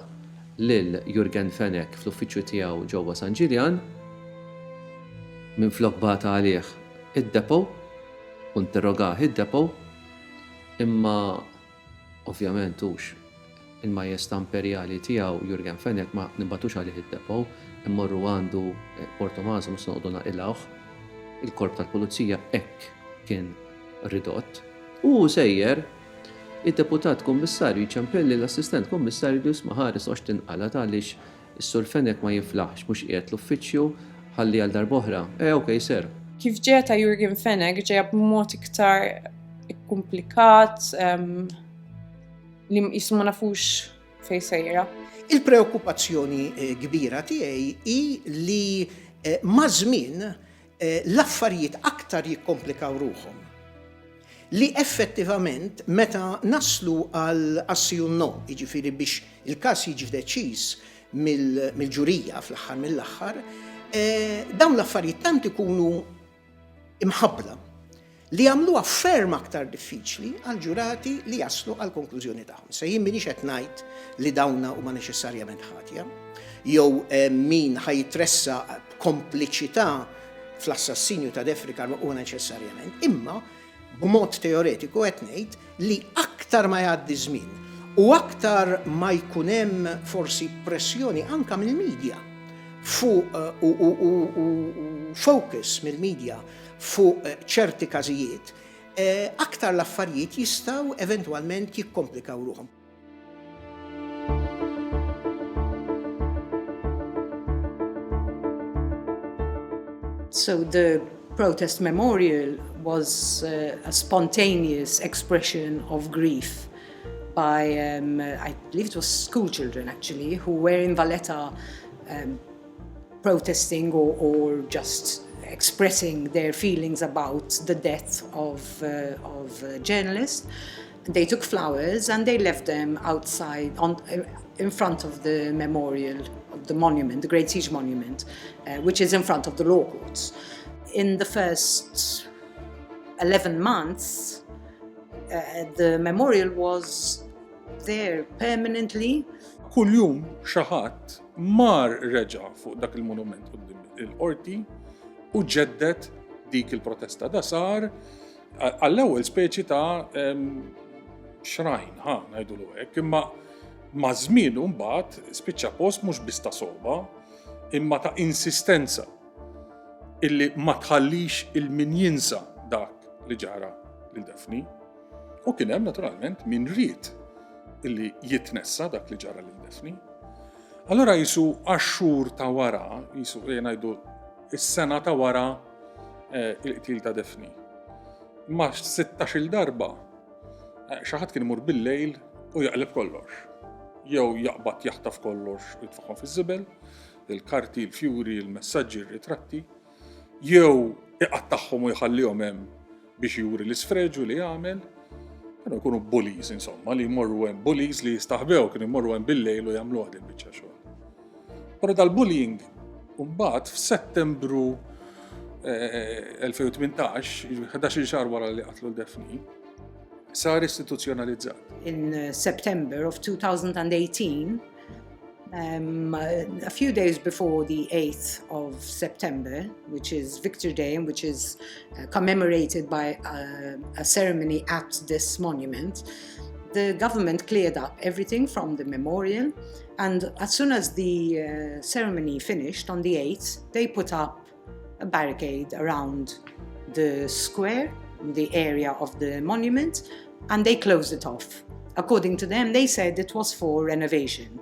lil Jurgen Fenech fl-uffiċċju tiegħu ġewwa San Ġiljan, minflok bata għalih id-depo, u interrogah id-depo, imma ovvjament hux il-majesta imperjali tiegħu Jurgen Fenech ma nibatux għalih id-depo, immorru għandu Porto Maso mhux noqogħdu naqilgħuh. Il-korp tal-pulizija hekk kien ridott. U sejjer id-deputat kummissarju ċempelli l-assistent kummissarju li jisma' ħares għax tinqalat għaliex is-sur Fenech ma jinflaħx mhux qiegħed l-uffiċċju ħalli għal darb'oħra. Okej ser. Kif ġieta Jurgen Fenech ġejja b'mod iktar komplikat li jisma' nafux fejn sejra. Il-preokkupazzjoni kbira tiegħi hi li ma' żmien l-affarijiet aktar jikkomplikaw ruhom. Li effettivament meta naslu għal assi u no, jiġifieri biex il-każ jiġi deċiż mill-ġurija fl-aħħar mill-aħħar, dawn l-affarijiet tant ikunu imħabbla li għamluha ferm aktar diffiċli għal ġurati li jaslu għal konklużjoni tagħhom. Se jien minix qed ngħid li dawna huma neċessarjament ħatja, jew min ħajtressa kompliċità fl-assassinju ta' Daphne huwa neċessarjament, imma b'mod teoretiku qed ngħid li aktar ma jgħaddi żmien u aktar ma jkun hemm forsi pressjoni anke mill-medja fuq u focus mill-medja fuq ċerti każijiet, aktar l-affarijiet jistgħu eventwalment jikkomplikaw ruhom. So the protest memorial was a spontaneous expression of grief by, I believe it was school children actually, who were in Valletta protesting or just expressing their feelings about the death of a journalist. They took flowers and they left them outside in front of the memorial, of the monument, the Great Siege Monument, which is in front of the law courts. In the first 11 months, the memorial was there permanently. Kull jum xi ħadd mar reġa' fuq dak il-monument quddiem il-qorti u ġeddet dik il-protesta. Da sar għall-ewwel speċi ta' xrajn, ngħidulu hekk, imma ma' żmienu mbagħad spiċċa post mhux biss ta' soba, imma ta' insistenza illi ma tħallix il-min jinsa dak li ġara lil Daphne. U kien hemm naturalment min ried illi jitnessa dak li ġara lil Daphne. Allora jisu għaxxur ta' wara, jisu ngħidu is-sena ta' wara il-qtil ta' Daphne. Ma 16-il darba xi ħadd kien imur bil-lejl u jaqleb kollox. Jew jaqbad jaħtaf kollox u jitfaħħom fiż-żibel, il-karti, il-fjuri, il-messaġġi, ir-ritratti, jew iqattaħħom u jħallihom hemm biex juri l-isfreġu li jagħmel. Kienu jkunu bullies insomma, li jmorru hemm bullies li jistaħbew kienu jmorru hemm bil-lejl u jagħmlu din biċċa xogħol. Però dal-bullying mbagħad f'Settembru 2018, 11 xahar wara li qatlu Daphne, sar istituzzjonalizzat. In September of 2018, a few days before the 8th of September, which is Victor Day, and which is commemorated by a ceremony at this monument, the government cleared up everything from the memorial, and as soon as the ceremony finished on the 8th, they put up a barricade around the square, the area of the monument, and they closed it off. According to them, they said it was for renovation.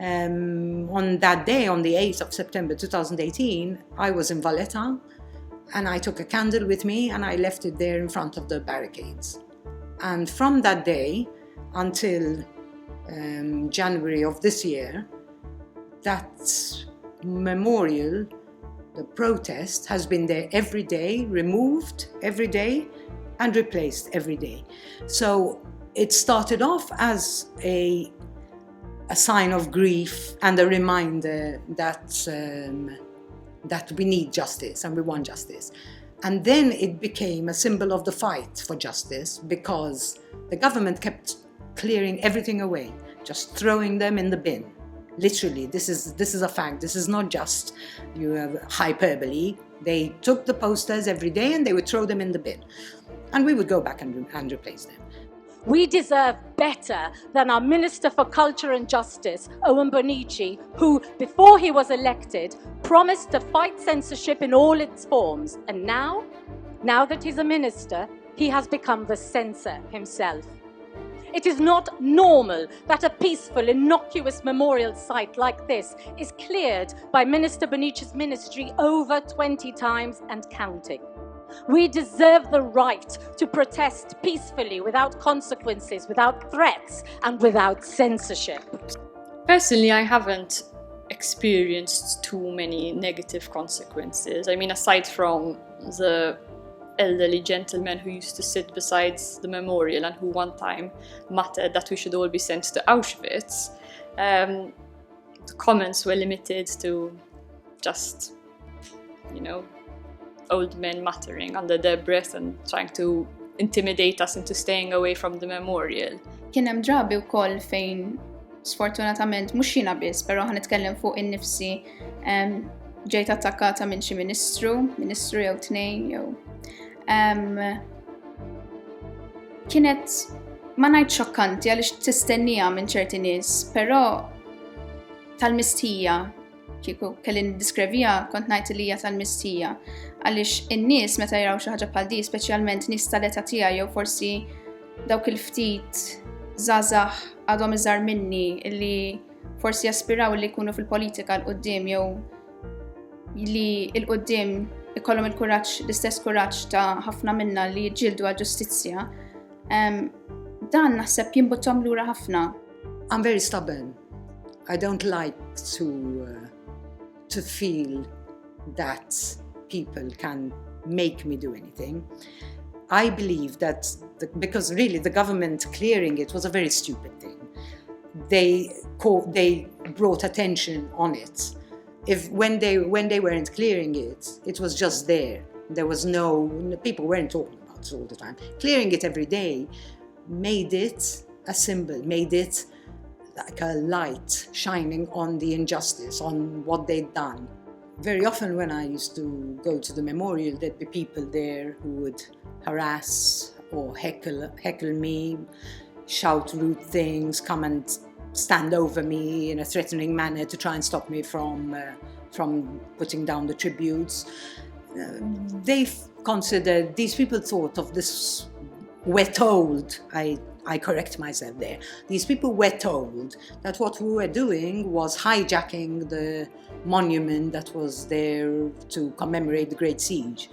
On that day, on the 8th of September 2018, I was in Valletta and I took a candle with me and I left it there in front of the barricades. And from that day until January of this year, that memorial, the protest, has been there every day, removed every day and replaced every day. So it started off as a sign of grief and a reminder that we need justice and we want justice. And then it became a symbol of the fight for justice because the government kept clearing everything away, just throwing them in the bin. Literally, this is a fact. This is not just hyperbole. They took the posters every day and they would throw them in the bin. And we would go back and replace them. We deserve better than our Minister for Culture and Justice, Owen Bonici, who, before he was elected, promised to fight censorship in all its forms. And now that he's a minister, he has become the censor himself. It is not normal that a peaceful, innocuous memorial site like this is cleared by Minister Bonici's ministry over 20 times and counting. We deserve the right to protest peacefully without consequences, without threats, and without censorship. Personally, I haven't experienced too many negative consequences. I mean, aside from the elderly gentleman who used to sit beside the memorial and who one time muttered that we should all be sent to Auschwitz, the comments were limited to just, old men muttering under their breath and trying to intimidate us into staying away from the memorial. Kien hemm drabi wkoll fejn sfortunatament mhux jiena biss, però ħanitkellem fuq innifsi ġejt attakkata minn xi ministru jew tnejn jew. Kienet ma ngħid xokkanti għaliex tistennija minn ċerti nies, però tal-mistija kieku kelli niddiskrivija kont ngħid li hija tal-mistija għaliex in-nies meta jaraw xi ħaġa bħal di, speċjalment nies tal-età tiegħi jew forsi dawk il-ftit żgħażagħ għadhom iżgħar minni li forsi jaspiraw li jkunu fil-politika l-qudiem jew li l-qudiem ikollhom il-kuraġġ, l-istess kuraġġ ta' ħafna minna li jiġġieldu għall-ġustizzja, dan naħseb jinbuttom lura ħafna. I'm very stubborn. I don't like to feel that people can make me do anything. I believe that because really the government clearing it was a very stupid thing. They brought attention on it. When they weren't clearing it, it was just there. There was people weren't talking about it all the time. Clearing it every day made it a symbol, made it like a light shining on the injustice, on what they'd done. Very often when I used to go to the memorial, there'd be people there who would harass or heckle me, shout rude things, come and stand over me in a threatening manner to try and stop me from putting down the tributes. These people thought of this, we're told, I correct myself there, these people were told that what we were doing was hijacking the monument that was there to commemorate the Great Siege.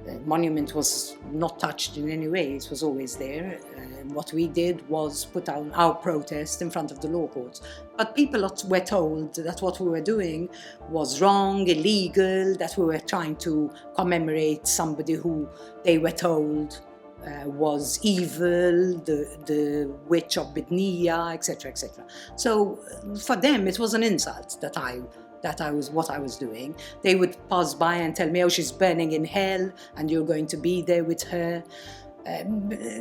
The monument was not touched in any way, it was always there. What we did was put out our protest in front of the law courts. But people were told that what we were doing was wrong, illegal, that we were trying to commemorate somebody who they were told was evil, the witch of Bitnia, etc., etc. So for them it was an insult that I was what I was doing. They would pass by and tell me, oh, she's burning in hell and you're going to be there with her.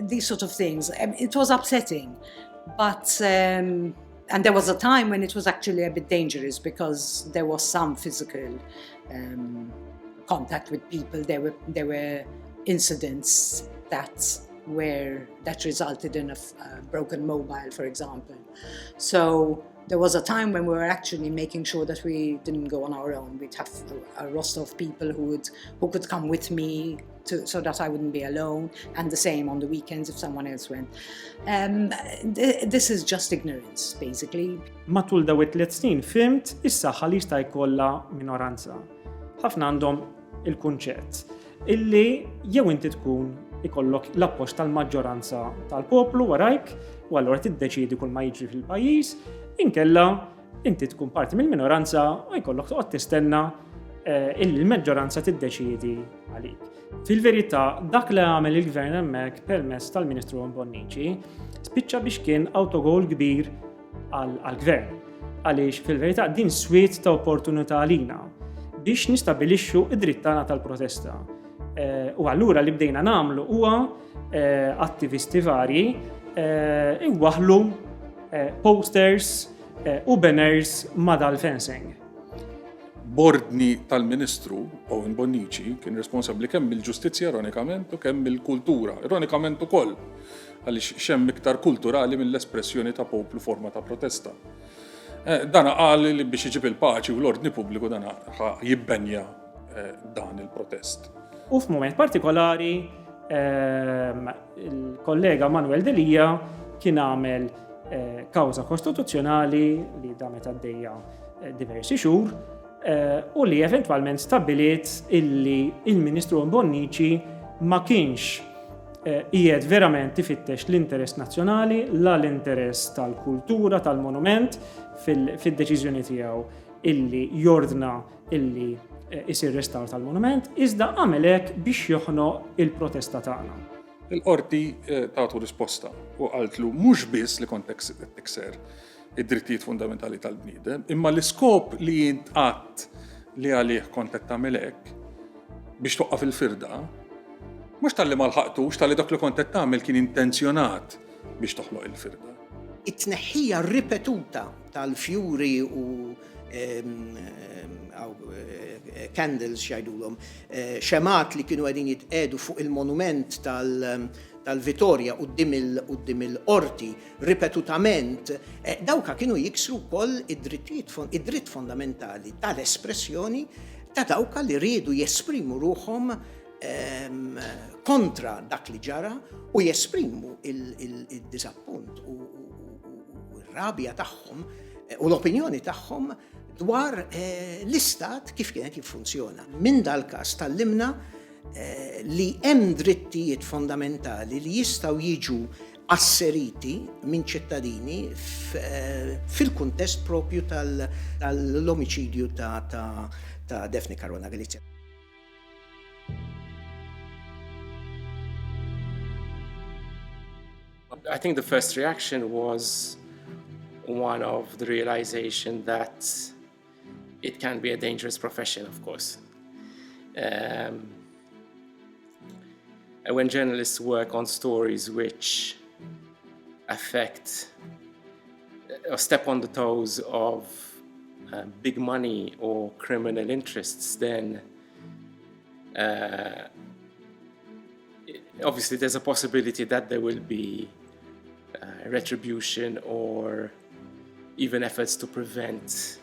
These sort of things. It was upsetting. But and there was a time when it was actually a bit dangerous because there was some physical contact with people. There were incidents that resulted in a broken mobile, for example. So there was a time when we were actually making sure that we didn't go on our own. We'd have a roster of people who could come with me so that I wouldn't be alone, and the same on the weekends if someone else went. This is just ignorance, basically. Matul daw 3 snin fimt is-saħħa li jista' jkollha minoranza. Ħafna għandhom il-kunċett illi jew inti tkun ikollok l-appoġġ tal-maġġoranza tal-poplu warajk u allura tiddeċiedi kull ma jiġri fil-pajjiż, inkella inti tkun parti mill-minoranza u jkollok toqgħod tistenna illi l-maġġoranza tiddeċiedi għalik. Fil-verità, dak li għamel il-gvern hemmhekk permezz tal-Ministru Bonici spiċċa biex kien autogol kbir għall-gvern. Għaliex fil-verità din swiet ta' opportunità għalina biex nistabilixxu id-dritt tagħna tal-protesta. U allura li bdejna nagħmlu huwa attivisti vari iwaħlu posters u banners ma' dal-fencing. Bordni tal-Ministru Owen Bonnici kien responsabbli kemm mill-ġustizzja ironikament u kemm mill-kultura, ironikament ukoll għaliex xemm iktar kulturali mill-espressjoni ta' poplu forma ta' protesta. Dana qal li biex iġib il-paċi u l-ordni pubbliku dana jibbenja dan il-protest. U f'mument partikolari il-kollega Manuel Delija kien għamel kawża kostituzzjonali li damet għaddejja diversi xhur u li eventwalment stabbiliet illi il-Ministru Bonnici ma kienx qiegħed verament ifittex l-interess nazzjonali la l-interess tal-kultura, tal-monument fid-deċiżjoni tiegħu illi jordna illi isir restawr tal-monument, iżda għamel hekk biex joħnoq il-protesta tagħna. Il-qorti tagħtu risposta u qaltlu mhux biss li kont tikser id-drittijiet fundamentali tal-bniedem, imma l-iskop li jintqatt li għalih kont qed tagħmel hekk biex toqgħod il-firda, mhux tal-li ma lħaqtux, tal-li dak li kont qed tagħmel kien intenzjonat biex toħloq il-firda. It-tneħħija ripetuta tal-fjuri u candles xajdulhom, xemat li kienu għedin jitqedu fuq il-monument tal-Vittoria qudiem il-qorti ripetutament, dawka kienu jiksru wkoll id-dritt fondamentali tal-espressjoni ta' dawka li rridu jesprimu ruhom kontra dak li ġara u jesprimu il-disappunt u r-rabja tagħhom u l-opinjoni tagħhom dwar l-istat kif kienet jiffunzjona. Minn dal-każ tallimna li hemm drittijiet fondamentali li jistgħu jiġu asseriti minn ċittadini fil-kuntest propju tal-omiċidju ta' Daphne Caruana Galizia. I think the first reaction was one of the realization that it can be a dangerous profession, of course. And when journalists work on stories which affect or step on the toes of big money or criminal interests, then obviously there's a possibility that there will be retribution or even efforts to prevent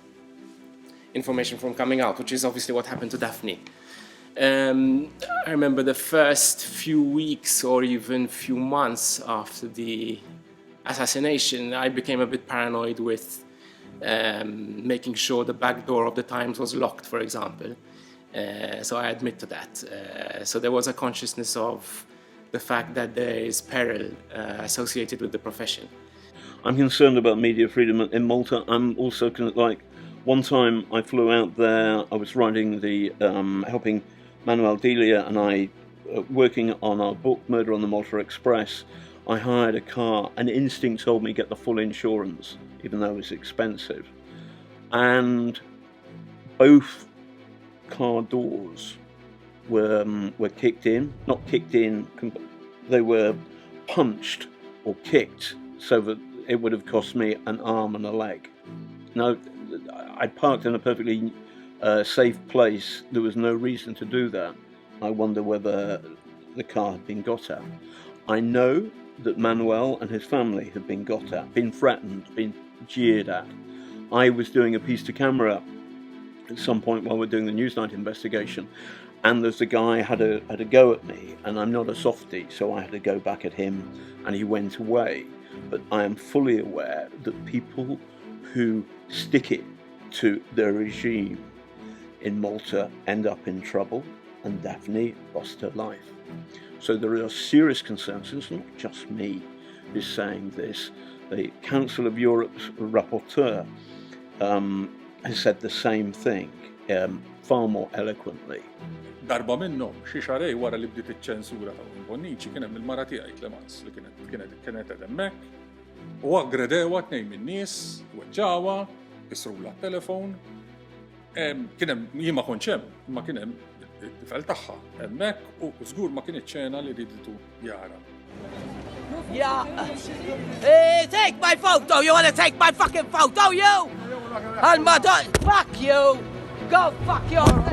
information from coming out, which is obviously what happened to Daphne. I remember the first few weeks or even few months after the assassination, I became a bit paranoid with making sure the back door of the Times was locked, for example. So I admit to that. So there was a consciousness of the fact that there is peril associated with the profession. I'm concerned about media freedom in Malta. I'm also one time I flew out there, I was writing helping Manuel Delia and I working on our book, Murder on the Malta Express. I hired a car, and instinct told me get the full insurance, even though it was expensive. And both car doors were kicked in, not kicked in, they were punched or kicked so that it would have cost me an arm and a leg. Now, I'd parked in a perfectly safe place. There was no reason to do that. I wonder whether the car had been got at. I know that Manuel and his family had been got at, been threatened, been jeered at. I was doing a piece to camera at some point while we're doing the Newsnight investigation, and there's a guy had a go at me, and I'm not a softie, so I had to go back at him, and he went away. But I am fully aware that people who stick it to their regime in Malta end up in trouble, and Daphne lost her life. So there are serious concerns. It's not just me who's saying this. The Council of Europe's rapporteur has said the same thing, far more eloquently. Darba minnhom xi xarej wara li bdiet iċ-ċensura ta' Bonnici kien hemm il-mara tiegħi Clemens li kienet hemmhekk u aggredewa tnejn min-nies, weġġawha, isrula t-telefon. Kien hemm jien ma kontx hemm, imma kien hemm it-tifel tagħha hemmhekk u żgur ma kienx ċena li riditu jara. Yeah. Hey, take my photo! You wanna take my fucking photo, you? And my fuck you! Go fuck yourself!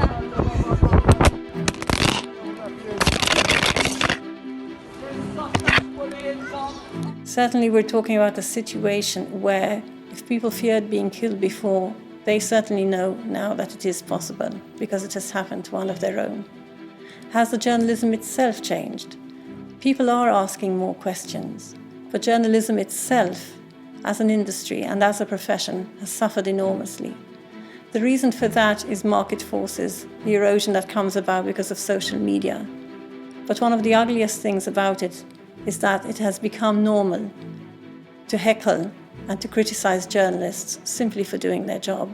Certainly we're talking about a situation where if people feared being killed before, they certainly know now that it is possible because it has happened to one of their own. Has the journalism itself changed? People are asking more questions, but journalism itself, as an industry and as a profession, has suffered enormously. The reason for that is market forces, the erosion that comes about because of social media. But one of the ugliest things about it is that it has become normal to heckle and to criticize journalists simply for doing their job.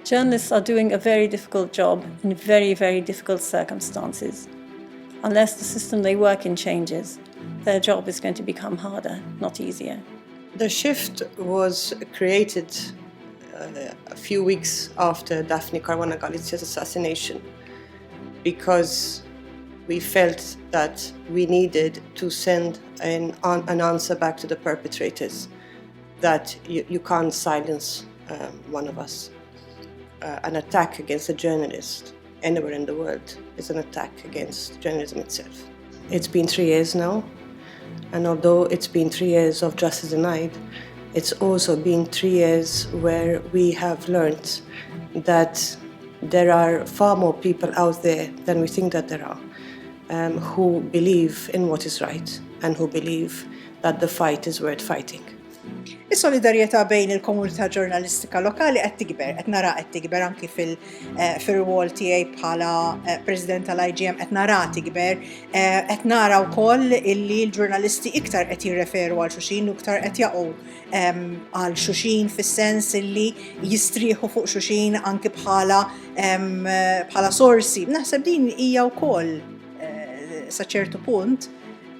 Journalists are doing a very difficult job in very, very difficult circumstances. Unless the system they work in changes, their job is going to become harder, not easier. The shift was created a few weeks after Daphne Caruana Galicia's assassination because we felt that we needed to send an answer back to the perpetrators that you can't silence one of us. An attack against a journalist anywhere in the world is an attack against journalism itself. It's been 3 years now, and although it's been 3 years of justice denied, it's also been 3 years where we have learned that there are far more people out there than we think that there are, who believe in what is right and who believe that the fight is worth fighting. Is-solidarjetà bejn il-komunità ġurnalistika lokali qed tikber, qed nara qed tikber anki fir-rwol tiegħi bħala President tal-IGM qed nara tikber, qed nara wkoll illi l-ġurnalisti iktar qed jirreferu għal xulxin u iktar qed jaqgħu għal xulxin fis-sens illi jistrieħu fuq xulxin anki bħala sorsi. Naħseb din hija wkoll sa ċertu punt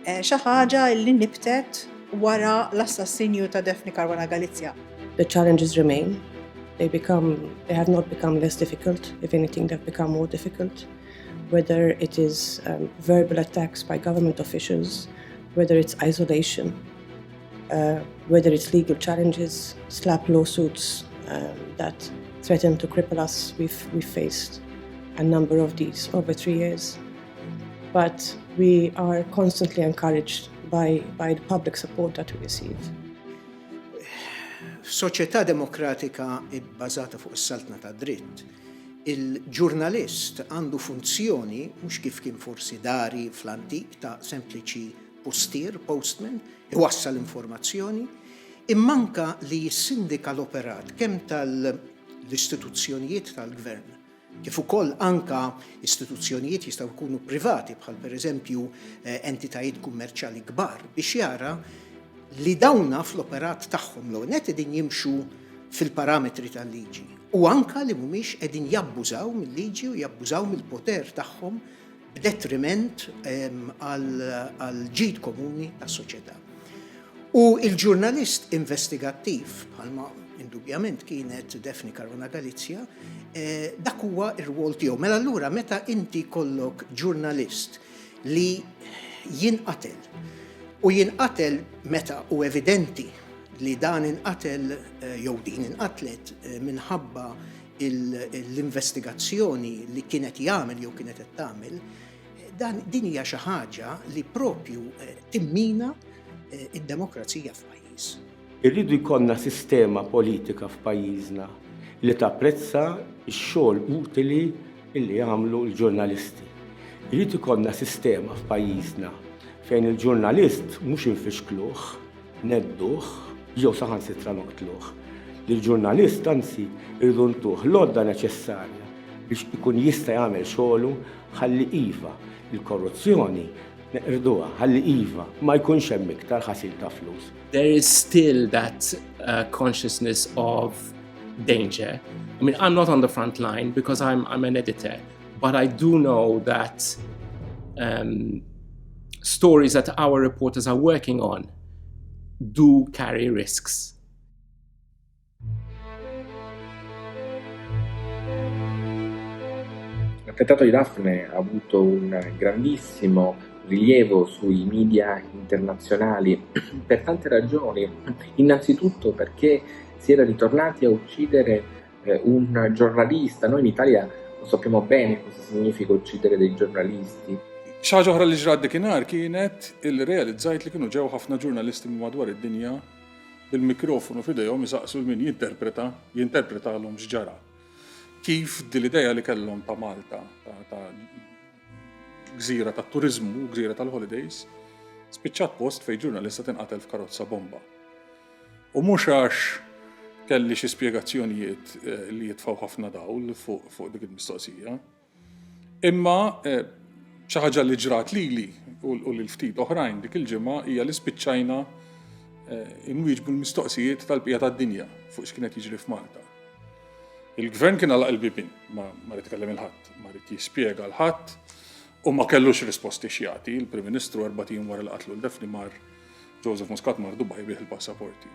xi ħaġa li nibtet wara l-assassinju ta' Daphne Caruana Galizia. The challenges remain. They have not become less difficult. If anything, they've become more difficult. Whether it is verbal attacks by government officials, whether it's isolation, whether it's legal challenges, slap lawsuits that threaten to cripple us. We've faced a number of these over 3 years. But we are constantly encouraged by the public support that we receive. F'soċjetà demokratika bbażata fuq is-saltna ta' dritt, il-ġurnalist għandu funzjoni mhux kif kien forsi dari fl-antik ta' sempliċi postier, postman, iwassal informazzjoni, immanka li jissindika l-operat kemm tal-istituzzjonijiet tal-gvern kif ukoll anka istituzzjonijiet jistgħu jkunu privati bħal pereżempju entitajiet kummerċjali kbar biex jara li dawna fl-operat tagħhom l-għonet qegħdin jimxu fil-parametri tal-liġi u anka li mhumiex qegħdin jabbużaw mill-liġi u jabbużaw mill-poter tagħhom b'detriment għal ġid komuni tas-soċjetà. U il-ġurnalist investigattiv bħalma indubjament kienet Daphne Caruana Galizia, dak huwa r-rwol tiegħu. Mela allura meta inti kollok ġurnalist li jinqatel meta u evidenti li dan inqatel jew din inqatlet minħabba l-investigazzjoni li kienet jagħmel jew kienet qed tagħmel, din hija xi ħaġa li propju timmina id-demokrazija f'pajjiż. Irridu jkollna sistema politika f'pajjiżna li tapprezza x-xogħol utili li jagħmlu l-ġurnalisti. Irrid ikollna sistema f'pajjiżna fejn il-ġurnalist mhux infixkluh, nedduh, jew saħansitra noqtluh. Lill-ġurnalist anzi irridu ntuh l-għodda neċessarja biex ikun jista' jagħmel xogħlu ħalli iva il-korruzzjoni neqrduha ħalli iva ma jkunx hemm iktar ħasil ta' flus. There is still that consciousness of danger. I mean, I'm not on the front line because I'm an editor, but I do know that stories that our reporters are working on do carry risks. L'attentato di Daphne ha avuto un grandissimo rilievo sui media internazionali per tante ragioni. Innanzitutto perché si era ritornati a uccidere un giornalista. Noi in Italia lo sappiamo bene cosa significa uccidere dei giornalisti. Xaġa oħra li ġrad dikinhar kienet il-realizzajt li kienu ġew ħafna ġurnalisti minn madwar id-dinja bil-mikrofonu f'idejhom isaqsu min jinterpretalhom x'ġara. Kif dil-idea li kellhom ta' Malta, ta' gżira ta' turizmu, gżira tal-holidays, spiċċat post fejn ġurnalista tinqatel f'karozza bomba. U mhux għax kelli xi spjegazzjonijiet li jitfgħu ħafna dawl fuq dik il-mistoqsija, imma xi ħaġa li ġrat lili u lil ftit oħrajn dik il-ġimgħa hija li spiċċajna inwieġbu l-mistoqsijiet tal-bqija tad-dinja fuq x'kienet jiġri f'Malta. Il-gvern kien għalaq il-bibin, ma rrid itkellem il-ħadd, ma rrid jispjega l-ħadd u ma kellux risposti x'jagħti. Il-Prim Ministru 4 wara li qatlu l-Daphne mar Joseph Muscat mar Dubai bih il-passaporti.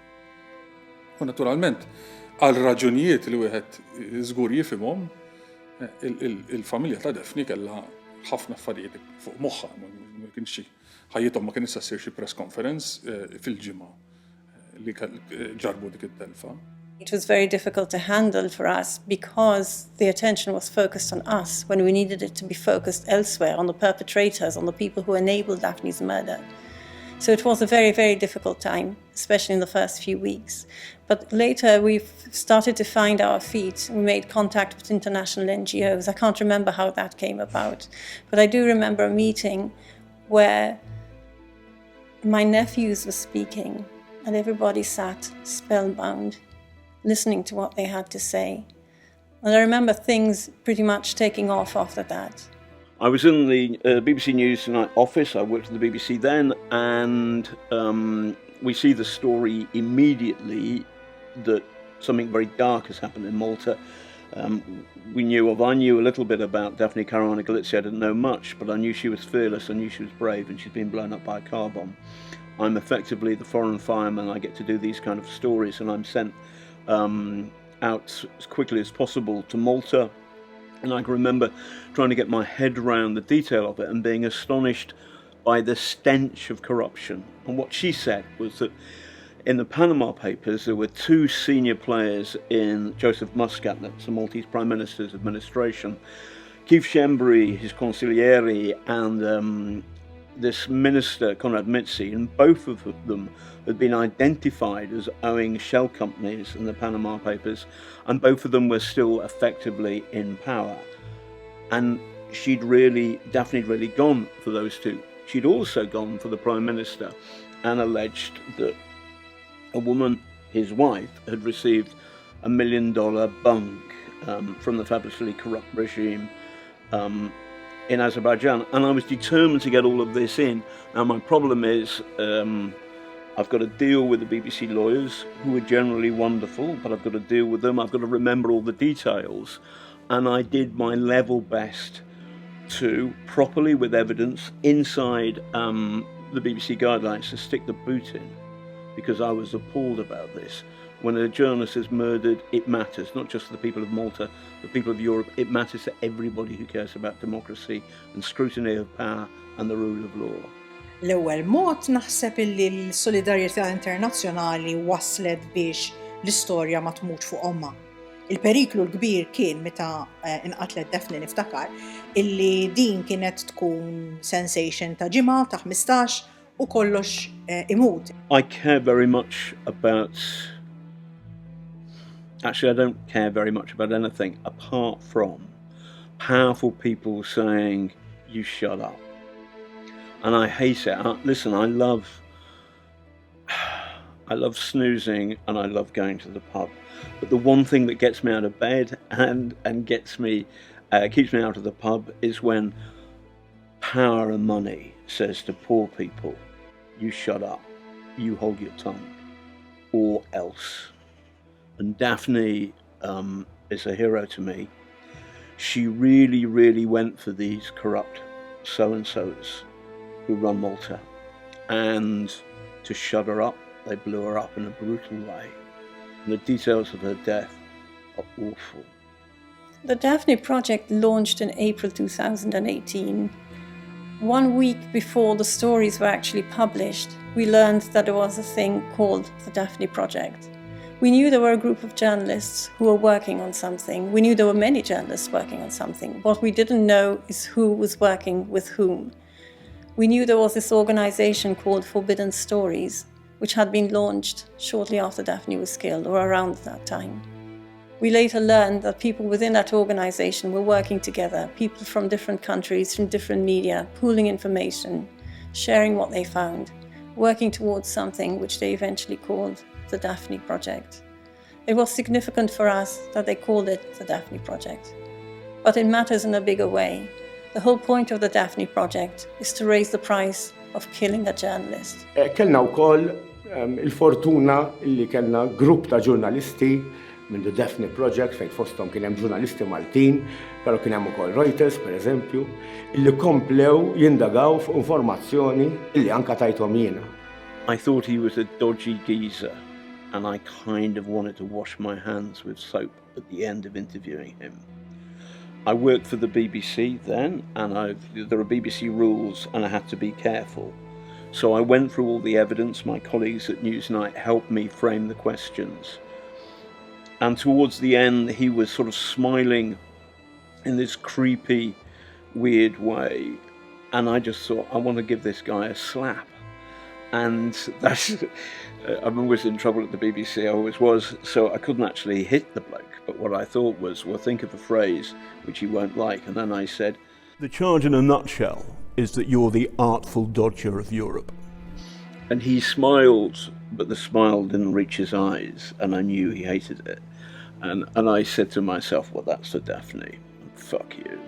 U naturalment għal raġunijiet li wieħed żgur jifhimhom, il-familja ta' Daphne kellha ħafna affarijiet fuq moħħha, ma kienx ħajjithom ma kien issa ssir xi press conference fil-ġimgħa li ġarbu dik it-telfa. It was very difficult to handle for us because the attention was focused on us when we needed it to be focused elsewhere, on the perpetrators, on the people who enabled Daphne's murder. So it was a very, very difficult time, especially in the first few weeks. But later we've started to find our feet. We made contact with international NGOs. I can't remember how that came about, but I do remember a meeting where my nephews were speaking and everybody sat spellbound, listening to what they had to say. And I remember things pretty much taking off after that. I was in the BBC News Tonight office. I worked at the BBC then, and we see the story immediately that something very dark has happened in Malta. I knew a little bit about Daphne Caruana Galizia. I didn't know much, but I knew she was fearless, I knew she was brave, and she'd been blown up by a car bomb. I'm effectively the foreign fireman. I get to do these kind of stories, and I'm sent out as quickly as possible to Malta. And I can remember trying to get my head around the detail of it and being astonished by the stench of corruption. And what she said was that in the Panama Papers, there were 2 senior players in Joseph Muscat, that's the Maltese Prime Minister's administration, Keith Schembri, his consigliere, and this minister, Conrad Mitzi, and both of them had been identified as owing shell companies in the Panama Papers, and both of them were still effectively in power. And Daphne had really gone for those 2. She'd also gone for the Prime Minister and alleged that a woman, his wife, had received $1 million bung from the fabulously corrupt regime in Azerbaijan. And I was determined to get all of this in. Now my problem is I've got to deal with the BBC lawyers, who are generally wonderful, but I've got to deal with them. I've got to remember all the details. And I did my level best to, properly with evidence, inside the BBC guidelines, to stick the boot in, because I was appalled about this. When a journalist is murdered, it matters, not just to the people of Malta, the people of Europe, it matters to everybody who cares about democracy and scrutiny of power and the rule of law. L-ewwel mod naħseb illi l-solidarjetà internazzjonali waslet biex l-istorja ma tmutx fuq omma. Il-periklu l-kbir kien meta inqatlet Daphne niftakar illi din kienet tkun sensation ta' ġimgħa ta' 15 u kollox imut. I care very much about... Actually, I don't care very much about anything apart from powerful people saying, you shut up. And I hate it. Listen, I love snoozing and I love going to the pub. But the one thing that gets me out of bed and keeps me out of the pub is when power and money says to poor people, you shut up, you hold your tongue, or else. And Daphne is a hero to me. She really, really went for these corrupt so-and-sos who run Malta. And to shut her up, they blew her up in a brutal way. And the details of her death are awful. The Daphne Project launched in April 2018. 1 week before the stories were actually published, we learned that there was a thing called the Daphne Project. We knew there were a group of journalists who were working on something. We knew there were many journalists working on something. What we didn't know is who was working with whom. We knew there was this organization called Forbidden Stories, which had been launched shortly after Daphne was killed, or around that time. We later learned that people within that organization were working together, people from different countries, from different media, pooling information, sharing what they found, working towards something which they eventually called the Daphne Project. It was significant for us that they called it the Daphne Project. But it matters in a bigger way. The whole point of the Daphne Project is to raise the price of killing a journalist. Kellna wkoll il-fortuna illi kellna grupp ta' ġurnalisti minn the Daphne Project fejn fosthom kien hemm ġurnalisti Maltin, però kien hemm ukoll Reuters pereżempju, illi komplew jindagaw fuq informazzjoni illi anke tajthom jiena. I thought he was a dodgy geezer, and I kind of wanted to wash my hands with soap at the end of interviewing him. I worked for the BBC then, and there are BBC rules, and I had to be careful. So I went through all the evidence. My colleagues at Newsnight helped me frame the questions. And towards the end, he was sort of smiling in this creepy, weird way. And I just thought, I want to give this guy a slap. And that's, I'm always in trouble at the BBC, I always was, so I couldn't actually hit the bloke. But what I thought was, well, think of a phrase which he won't like. And then I said, the charge in a nutshell is that you're the artful dodger of Europe. And he smiled, but the smile didn't reach his eyes, and I knew he hated it. And I said to myself, well, that's the Daphne. Fuck you.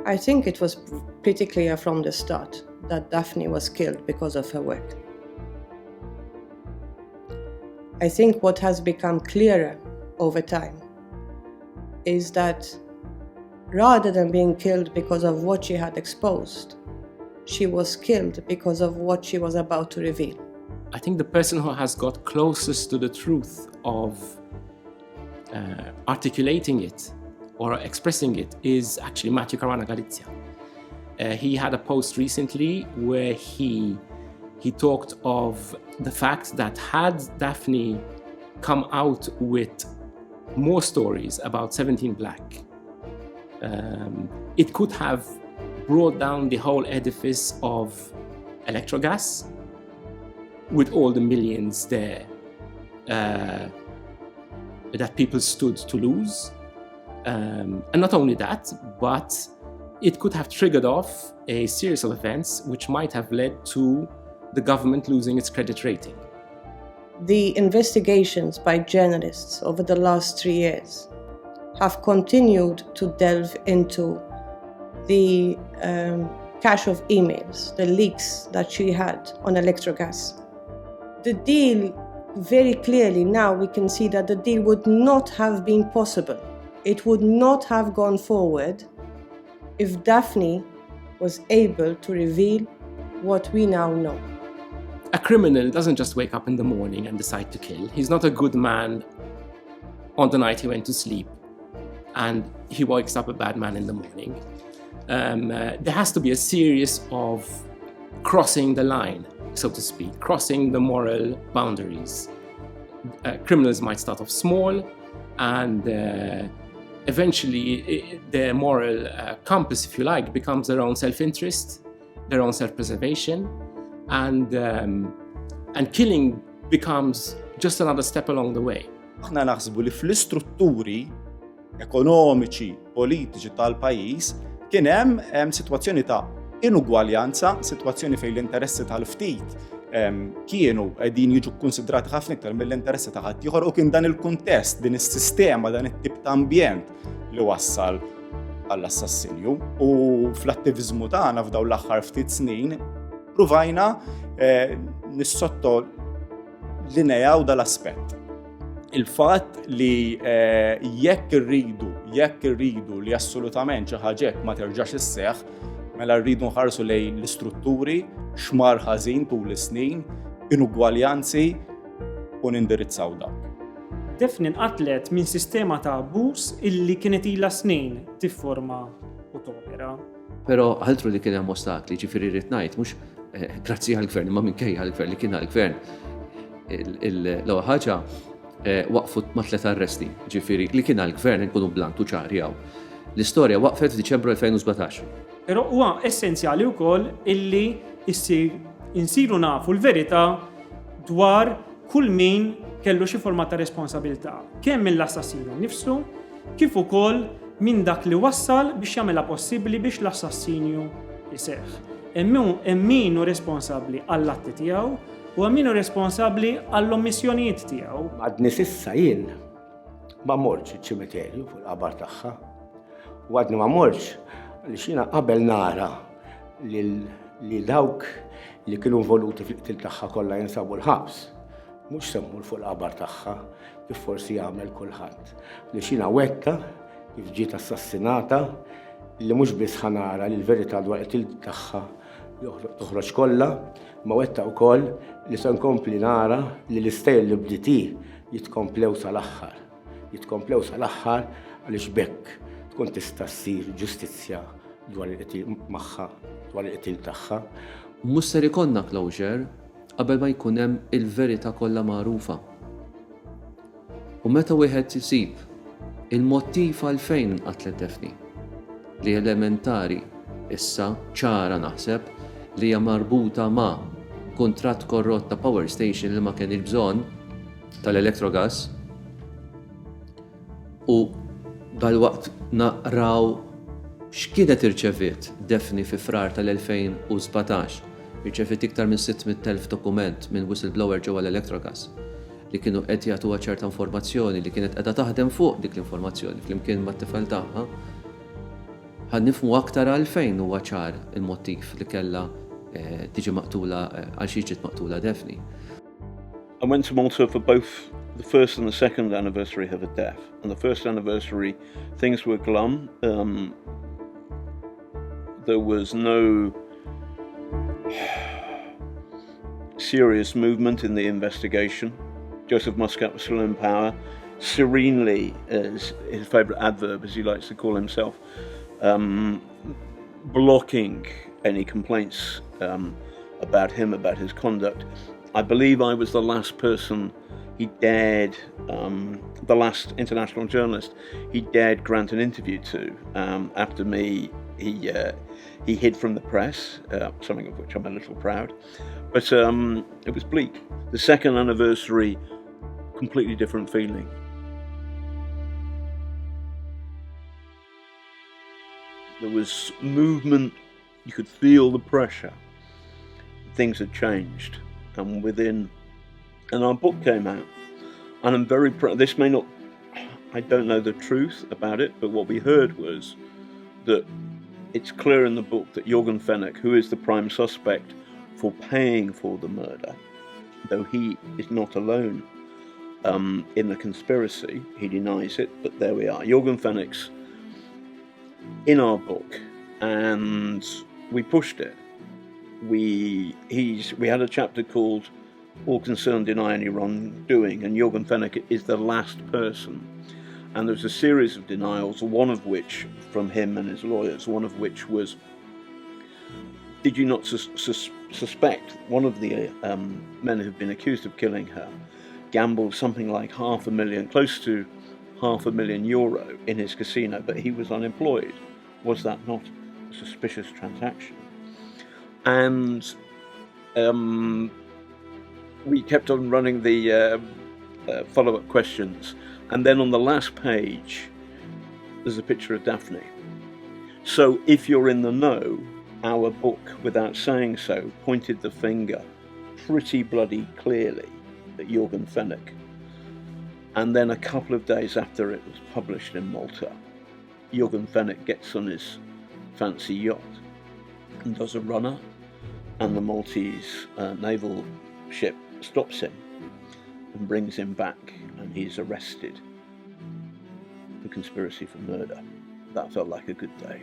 I think it was pretty clear from the start that Daphne was killed because of her work. I think what has become clearer over time is that rather than being killed because of what she had exposed, she was killed because of what she was about to reveal. I think the person who has got closest to the truth of articulating it or expressing it is actually Matthew Caruana Galizia. He had a post recently where he talked of the fact that had Daphne come out with more stories about 17 Black, it could have brought down the whole edifice of electrogas with all the millions there that people stood to lose. And not only that, but it could have triggered off a series of events which might have led to the government losing its credit rating. The investigations by journalists over the last 3 years have continued to delve into the cache of emails, the leaks that she had on electrogas. The deal, very clearly now we can see that the deal would not have been possible. It would not have gone forward if Daphne was able to reveal what we now know. A criminal doesn't just wake up in the morning and decide to kill. He's not a good man on the night he went to sleep and he wakes up a bad man in the morning. There has to be a series of crossing the line, so to speak, crossing the moral boundaries. Criminals might start off small and eventually their moral compass, if you like, becomes their own self-interest, their own self-preservation, and killing becomes just another step along the way. Aħna naħsbu li fl-istrutturi ekonomiċi, politiċi tal-pajjiż kien hemm sitwazzjoni ta' inugwaljanza, sitwazzjoni fejn l-interessi tal-ftit kienu qegħdin jiġu kkunsidrati ħafna iktar mill-interessi ta' ħadd ieħor u kien dan il-kuntest, din is-sistema, dan it-tip ta' ambjent li wassal għall-assassinju. U fl-attiviżmu tagħna f'dawn l-aħħar ftit snin pruvajna nissotto linjaw dal-aspett. Il-fatt li jekk irridu li assolutament xi ħaġa ma terġax isseħħ, mela rridu nħarsu lejn l-istrutturi xmar ħażin tul is-snin, inugwaljanzi u nindirizzaw dak. Daphne nqatlet minn sistema ta' abbuż illi kienet ilha snin tifforma u topera. Però ħaltru li kien hemm ostakli, ġifieri rrid ngħid mhux grazzi għall-gvern, imma minkejja għall-gvern li kien għall-gvern. L-ewwel ħaġa waqfu ma' 3 arresti, ġifieri li kien għall-gvern nkunu blank u ċari hawn. L-istorja waqfet f'Diċembru 2017. Però huwa essenzjali wkoll illi insiru nafu l-verità dwar kull min kellu xi forma ta' responsabilità, kemm mill-assassinu nnifsu, kif ukoll minn dak li wassal biex jagħmilha possibbli biex l-assassinju iseħħ. Hemm min hu responsabbli għall-atti tiegħu u hemm min hu responsabbli għall-omissjonijiet tiegħu. Għadni sissa jien ma morġ iċ-ċimiterju fuq il-qabar tagħha. U għadni ma morġ għaliex jiena qabel nara li dawk li kienu involuti fil-qtil tagħha kollha jinsabu l-ħabs. Mhux semmu fuq il-qabar tagħha kif forsi jagħmel kulħadd. Li xina wetta kif ġiet assassinata li mhux biss ħanara li l-verità dwar il-qtil tagħha toħroġ kollha, ma wetta wkoll li se nkompli nara li l-istejl li bditi jitkomplew sal-aħħar. Jitkomplew sal-aħħar għaliex bekk tkun tista' ssir ġustizzja dwar il-qtil magħha, dwar il-qtil tagħha. Mhux ser ikollna closure qabel ma jkun hemm il-verità kollha magħrufa. U meta wieħed isib il-mottiv għalfejn nqatlet Daphne li elementari issa ċara naħseb li hija marbuta ma' kuntratt korrott ta' power station li ma kienx bżonn tal-elettrogas u dalwaqt naqraw x'kienet irċeviet Daphne fi frar tal-2017. Irċevit iktar minn 600,000 dokument minn whistleblower ġewwa l-Electrogas li kienu qed jagħtuha ċerta informazzjoni li kienet qiegħda taħdem fuq dik l-informazzjoni flimkien mat-tifel tagħha. Ħad nifhmu aktar għalfejn huwa ċar il-mottiv li kellha tiġi maqtula għal xi ġiet maqtula Daphne. I went to Malta for both the first and the second anniversary of her death. On the first anniversary, things were glum. There was no serious movement in the investigation. Joseph Muscat was still in power, serenely, as his favourite adverb, as he likes to call himself, blocking any complaints about him, about his conduct. I believe I was the last person he dared, the last international journalist he dared grant an interview to. After me, he hid from the press, something of which I'm a little proud. But it was bleak. The second anniversary, completely different feeling. There was movement, you could feel the pressure. Things had changed. And our book came out. And I'm very proud, this may not, I don't know the truth about it, but what we heard was that it's clear in the book that Jorgen Fenech, who is the prime suspect for paying for the murder, though he is not alone in the conspiracy, he denies it, but there we are. Jorgen Fenech's in our book, and we pushed it. We had a chapter called All Concerned Deny Any Wrongdoing, and Jorgen Fenech is the last person. And there's a series of denials, one of which from him and his lawyers, one of which was, did you not suspect one of the men who've been accused of killing her gambled something like €500,000, close to €500,000 in his casino, but he was unemployed? Was that not a suspicious transaction? And we kept on running the follow-up questions. And then on the last page, there's a picture of Daphne. So if you're in the know, our book, without saying so, pointed the finger pretty bloody clearly at Jorgen Fenech. And then a couple of days after it was published in Malta, Jorgen Fenech gets on his fancy yacht and does a runner, and the Maltese naval ship stops him and brings him back, and he's arrested for conspiracy for murder. That felt like a good day.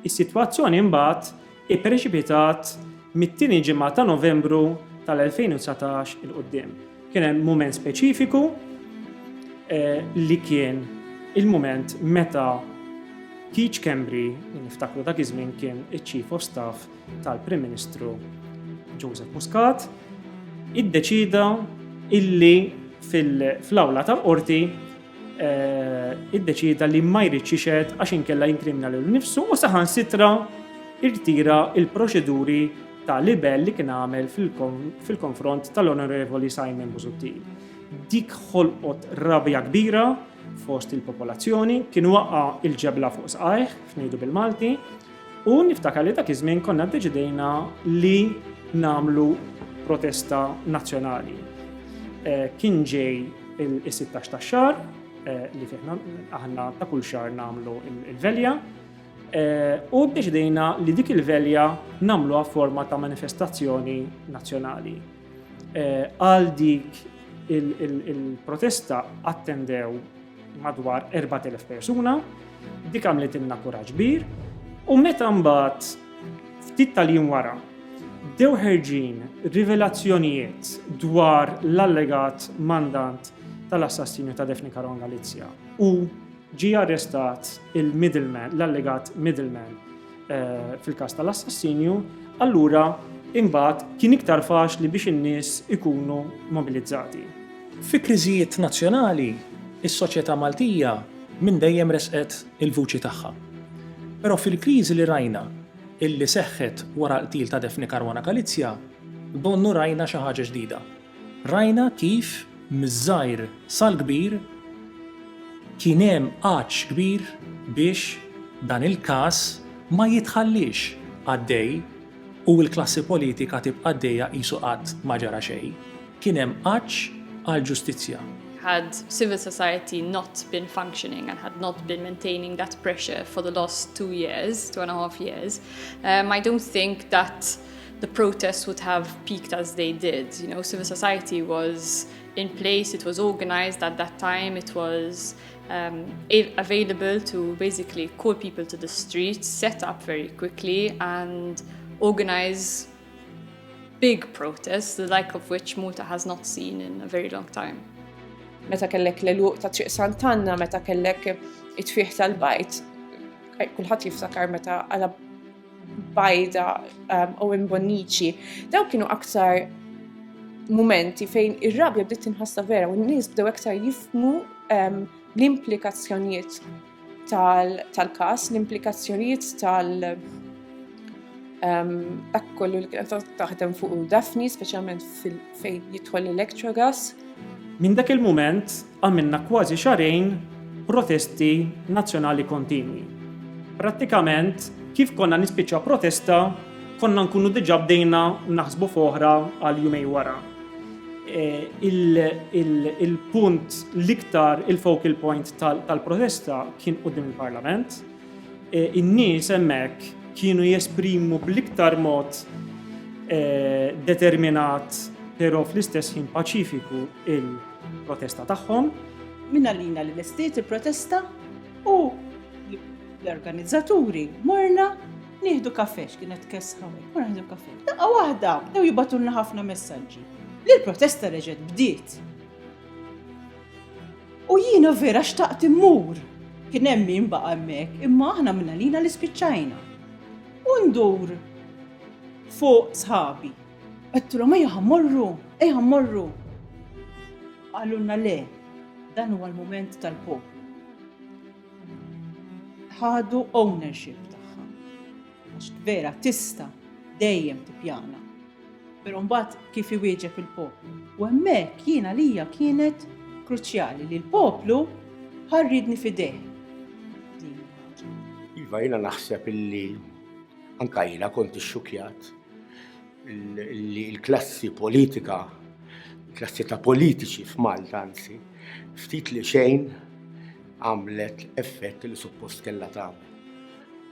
Is-sitwazzjoni imbagħad ippreċipitat mit-tieni ġimgħa ta' Novembru tal-2019 il qudiem. kien hemm mument speċifiku li kien il-mument meta Keith Kembry, niftakru dak iż-żmien kien iċ-Chief of Staff tal-Prim Ministru Joseph Muscat, iddeċida illi fl-awla tal-qorti iddeċida li ma jridx ixed għax inkella jinkrimina lil nifsu u saħansitra irtira il-proċeduri ta' libel li kien għamel fil-konfront tal-Onorevoli Simon Busuttil. Dik ħolqot rabja kbira fost il-popolazzjoni, kienu waqqa il-ġebla fuq sqajh, f'ngħidu bil-Malti, u niftakar li dak iż-żmien konna ddeċidejna li nagħmlu protesta nazzjonali. Kien ġej il-16 tax-xahar li fih aħna ta' kull xahar nagħmlu il-velja, u ddeċidejna li dik il-velja nagħmluha forma ta' manifestazzjoni nazzjonali. Għal dik il-protesta attendew madwar 4,000 persuna, dik għamlet inna kuraġġ kbir, u meta mbagħad ftit tal-jiem wara dew ħerġin rivelazzjonijiet dwar l-allegat mandant tal-assassinju ta' Daphne Caruana Galizia u ġie arrestat il-middleman, l-allegat middleman fil-każ tal-assassinju, allura imbagħad kien iktar faċli biex in-nies ikunu mobilizzati. Fi kriżijiet nazzjonali, is-soċjetà Maltija minn dejjem resqet il-vuċi tagħha. Però fil-kriżi li rajna illi seħħet wara l-qtil ta' Daphne Caruana Galizia, donnu rajna xi ħaġa ġdida. Rajna kif miż-żgħir sal-kbir kien hemm għaġġ kbir biex dan il-każ ma jitħallix għaddej u l-klassi politika tibqa' għaddejja qisu qatt ma ġara xejn. Kien hemm għaġġ għall-ġustizzja. Had civil society not been functioning and had not been maintaining that pressure for the last 2.5 years, I don't think that the protests would have peaked as they did. You know, civil society was in place, it was organized at that time, it was available to basically call people to the streets, set up very quickly and organize big protests, the like of which Malta has not seen in a very long time. Meta kellek l-eluq ta' Triq Sant'Anna, meta kellek it-tfieħ tal-bajt, kulħadd jiftakar meta għala bajda Owen Bonnici, daw kienu aktar momenti fejn ir-rabja bdiet tinħassa vera u n-nies bdew aktar jifhmu l-implikazzjonijiet tal-każ, l-implikazzjonijiet dak kollu li kienet taħdem fuq Daphne, speċjalment fejn jidħol l-electrogas. Minn dak il-mument għamilna kważi xarejn protesti nazzjonali kontinwi. Prattikament, kif konna nispiċċa protesta, konna nkunu diġà bdejna naħsbu f'oħra għal jumej wara. Il-punt l-iktar il-focal point tal-protesta kien qudiem il-Parlament. In-nies hemmhekk kienu jesprimu bl-iktar mod determinat, però fl-istess ħin paċifiku il-protesta tagħhom. Minna lina l-estiet il-protesta u l-organizzaturi morna nieħdu kafe, x'kienet kesħawek, morna nieħdu kafe. Daqqa waħda, dew jibatulna ħafna messaġġi. Li l-protesta reġgħet bdiet. U jiena vera xtaqt immur. Kien hemm min baqa' hemmhekk, imma aħna minna lina li spiċċajna. U ndur fuq sħabi. Għattulhom ejja ħammorru. Għallunna le, dan huwa l-mument tal-poplu. Ħadu ownership tagħha. Għax vera tista' dejjem tippjana. Però mbagħad kif iwieġeb il-poplu. U hemmhekk jiena lija kienet kruċjali li l-poplu ħarridni fideh. Iva jiena naħseb illi anka jiena kont ixxukjat il-klassi politika, klassi ta' politiċi f'Malta anzi, ftit li xejn għamlet effett li suppost kellha tagħmel.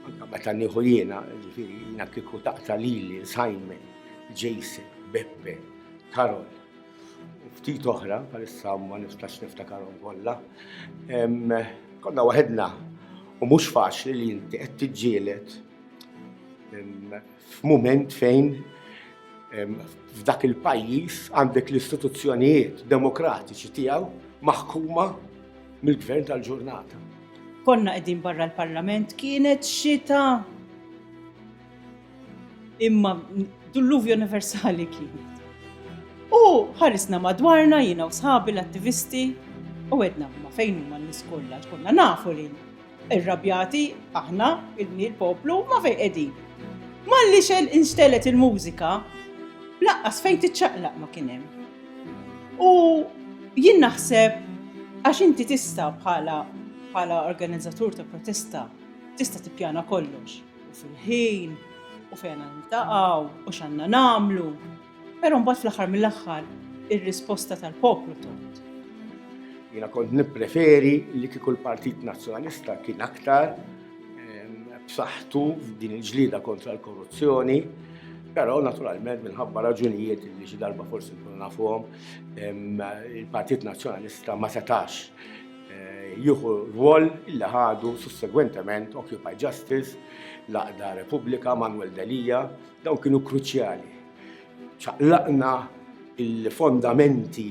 Anke meta nieħu jiena, ġifieri jiena kieku taqta' lili, Simon, Jason, Beppe, Carol, ftit oħra, bħalissa ma nistax niftakarhom kollha. Konna waħedna u mhux faċli li inti qed tiġġieled f'mument fejn f'dak il-pajjiż għandek l-istituzzjonijiet demokratiċi tiegħu maħkuma mill-gvern tal-ġurnata. Konna qegħdin barra l-Parlament, kienet xita. Imma dulluvju universali kienet. U ħarisna madwarna jiena u sħabi l-attivisti u għedna ma fejn huma n-nies kollha konna nafu li irrabjati aħna il-poplu ma fejn qegħdin. Malli inxtelet il-mużika, laqqas fejn tiċċaqlaq ma kien hemm. U jien naħseb għax inti tista' bħala organizzatur ta' protesta tista' tippjana kollox u fil-ħin u fejn niltaqgħu u x'għandna nagħmlu. Però mbagħad fl-aħħar mill-aħħar ir-risposta tal-poplu tot. Jiena kont nippreferi li kieku l-Partit Nazzjonalista kien aktar b'saħħtu f'din il-ġlieda kontra l-korruzzjoni, però naturalment minħabba raġunijiet li xi darba forsi nkunu nafuhom, il-Partit Nazzjonalista ma setax jieħu rwol illi ħadu sussegwentement Occupy Justice, l-Aqda Repubblika, Manuel Delija, dawn kienu kruċjali. ċaqlaqna il-fondamenti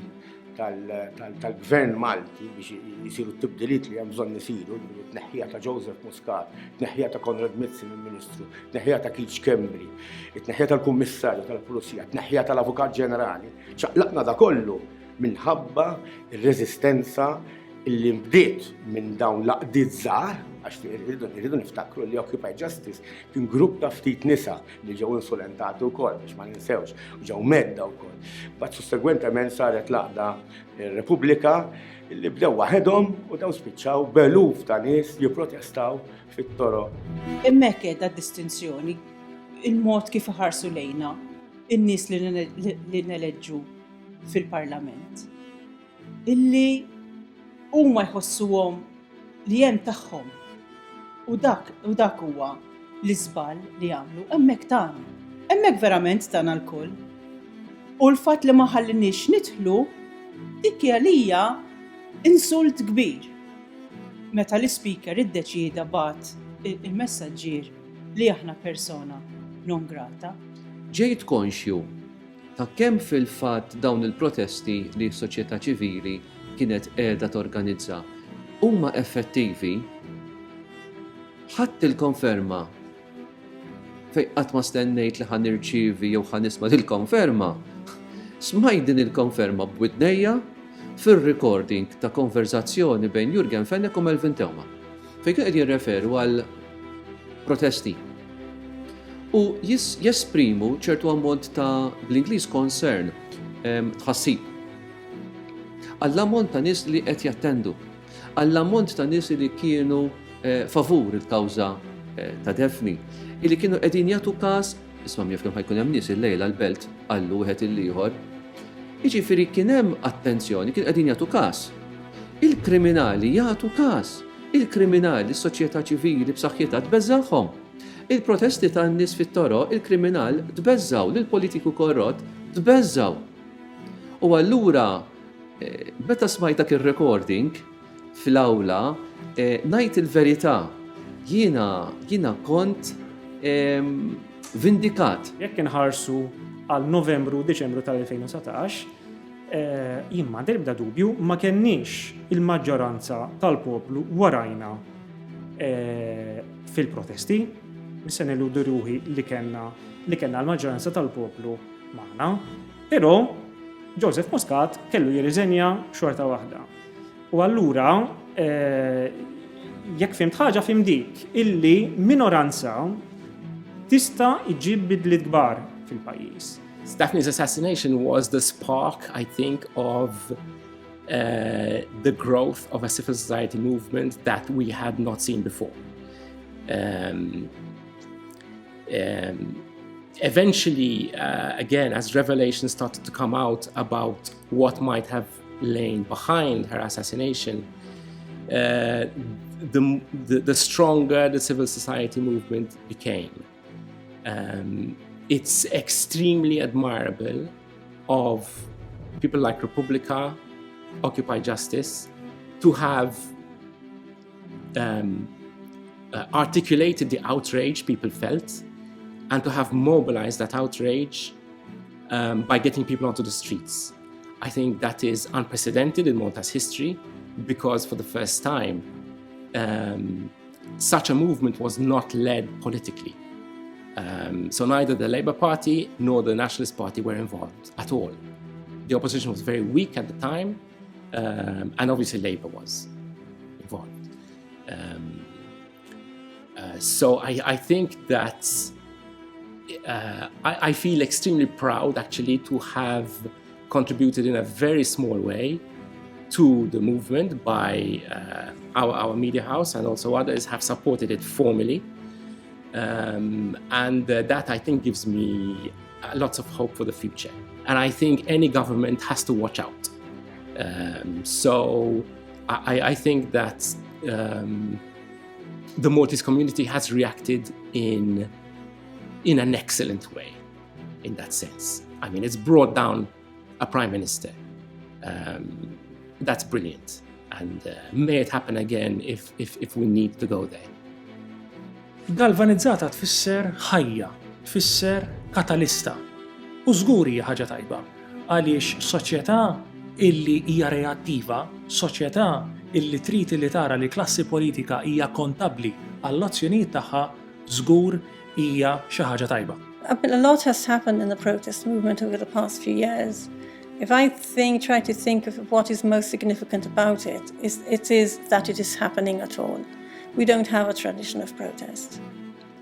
tal-gvern Malti biex jisiru t-tibdiliet li hemm bżonn isiru, t-neħħija ta' Joseph Muscat, t-neħħija ta' Konrad Mitzin il-Ministru, t-neħħija ta' Keith Kembri, t-neħħija tal-Kummissarju tal-Pulizija, t-neħħija tal-Avukat Ġenerali. ċaqlaqna da kollu minħabba il-reżistenza illi mbdiet minn dawn laqdiet żgħar, għax irridu niftakru li Occupy Justice kien grupp ta' ftit nisa li ġew insolentati wkoll biex ma ninsewx, u ġew medda wkoll. Bad sussegwentement saret laqda Repubblika li bdew waħedhom u dawn spiċċaw beluf ta' nies jipprotestaw fit-toroq. Hemmhekk qiegħda d-distinzjoni, il-mod kif iħarsu lejna in-nies li neleġġu fil-Parlament. Illi huma jħossuhom li hemm tagħhom u dak huwa l-iżball li jagħmlu hemmhekk tagħna. Hemmhekk verament tagħna l-kull. U l-fatt li ma ħallinix nidħlu dik għalija insult kbir. Meta l-ispeaker iddeċieda bagħat il-messaġġier li aħna persona non grata. Ġejt konxju ta' kemm fil-fatt dawn il-protesti li s-soċjetà ċivili kienet qiegħda torganizza huma effettivi. Ħadd il-konferma fejn qatt ma stennejt li ħan nirċievi jew ħan nisma' il-konferma. Smajt din il-konferma b'widnejja fir-recording ta' konverzazzjoni bejn Jurgen Fennek u Melvin Tewma fejn kien qed jirreferu għal protesti. U jesprimu ċertu ammont ta' bl-Ingliż concern tħassib. Għall-ammont ta' nies li qed jattendu, għall-ammont ta' nies li kienu favur il-kawża ta' Daphne, illi kienu qegħdin jagħtu każ, isma' jifhem ħajkun hemm nies il-lejla l-belt għallu wieħed il-ieħor. Jiġifieri kien hemm attenzjoni, kienu qegħdin jagħtu każ. Il-kriminali jagħtu każ, il-kriminali s-soċjetà ċivili b'saħħitha tbeżżagħhom. Il-protesti tan-nies fit-toroq, il-kriminal tbeżżaw, lill-politiku korrott tbeżżaw. U allura meta smajtak ir-recording fl-awla ngħid il-verità, jiena kont vindikat. Jekk inħarsu għal Novembru, Deċembru tal-2019, jien ma nibda dubju ma kenniex il-maġġoranza tal-poplu warajna fil-protesti. Se nilludu ruħi li kellna l-maġġoranza tal-poplu magħna, però Joseph Muscat kellu jirriżenja xorta waħda. U allura jekk fimt ħaġa fim dik illi minoranza tista' iġib bidliet kbar fil-pajjiż. Daphne's assassination was the spark, I think, of the growth of a civil society movement that we had not seen before. Eventually, again, as revelations started to come out about what might have lain behind her assassination, the stronger the civil society movement became. It's extremely admirable of people like Repubblika, Occupy Justice, to have articulated the outrage people felt and to have mobilized that outrage by getting people onto the streets. I think that is unprecedented in Malta's history because for the first time, such a movement was not led politically. So neither the Labour Party nor the Nationalist Party were involved at all. The opposition was very weak at the time, and obviously Labour was involved. So I think that I feel extremely proud actually to have contributed in a very small way to the movement by our media house, and also others have supported it formally. And that I think gives me lots of hope for the future. And I think any government has to watch out. So I think that the Maltese community has reacted in an excellent way in that sense. I mean, it's brought down a prime minister. That's brilliant. And may it happen again if we need to go there. Galvanizzata tfisser ħajja, tfisser katalista. U żgur hija ħaġa tajba għaliex soċjetà illi hija reattiva, soċjetà illi trid li tara li klassi politika hija kontabbli għall-azzjonijiet tagħha żgur hija xi ħaġa tajba. A lot has happened in the protest movement over the past few years. If I try to think of what is most significant about it is that it is happening at all. We don't have a tradition of protest.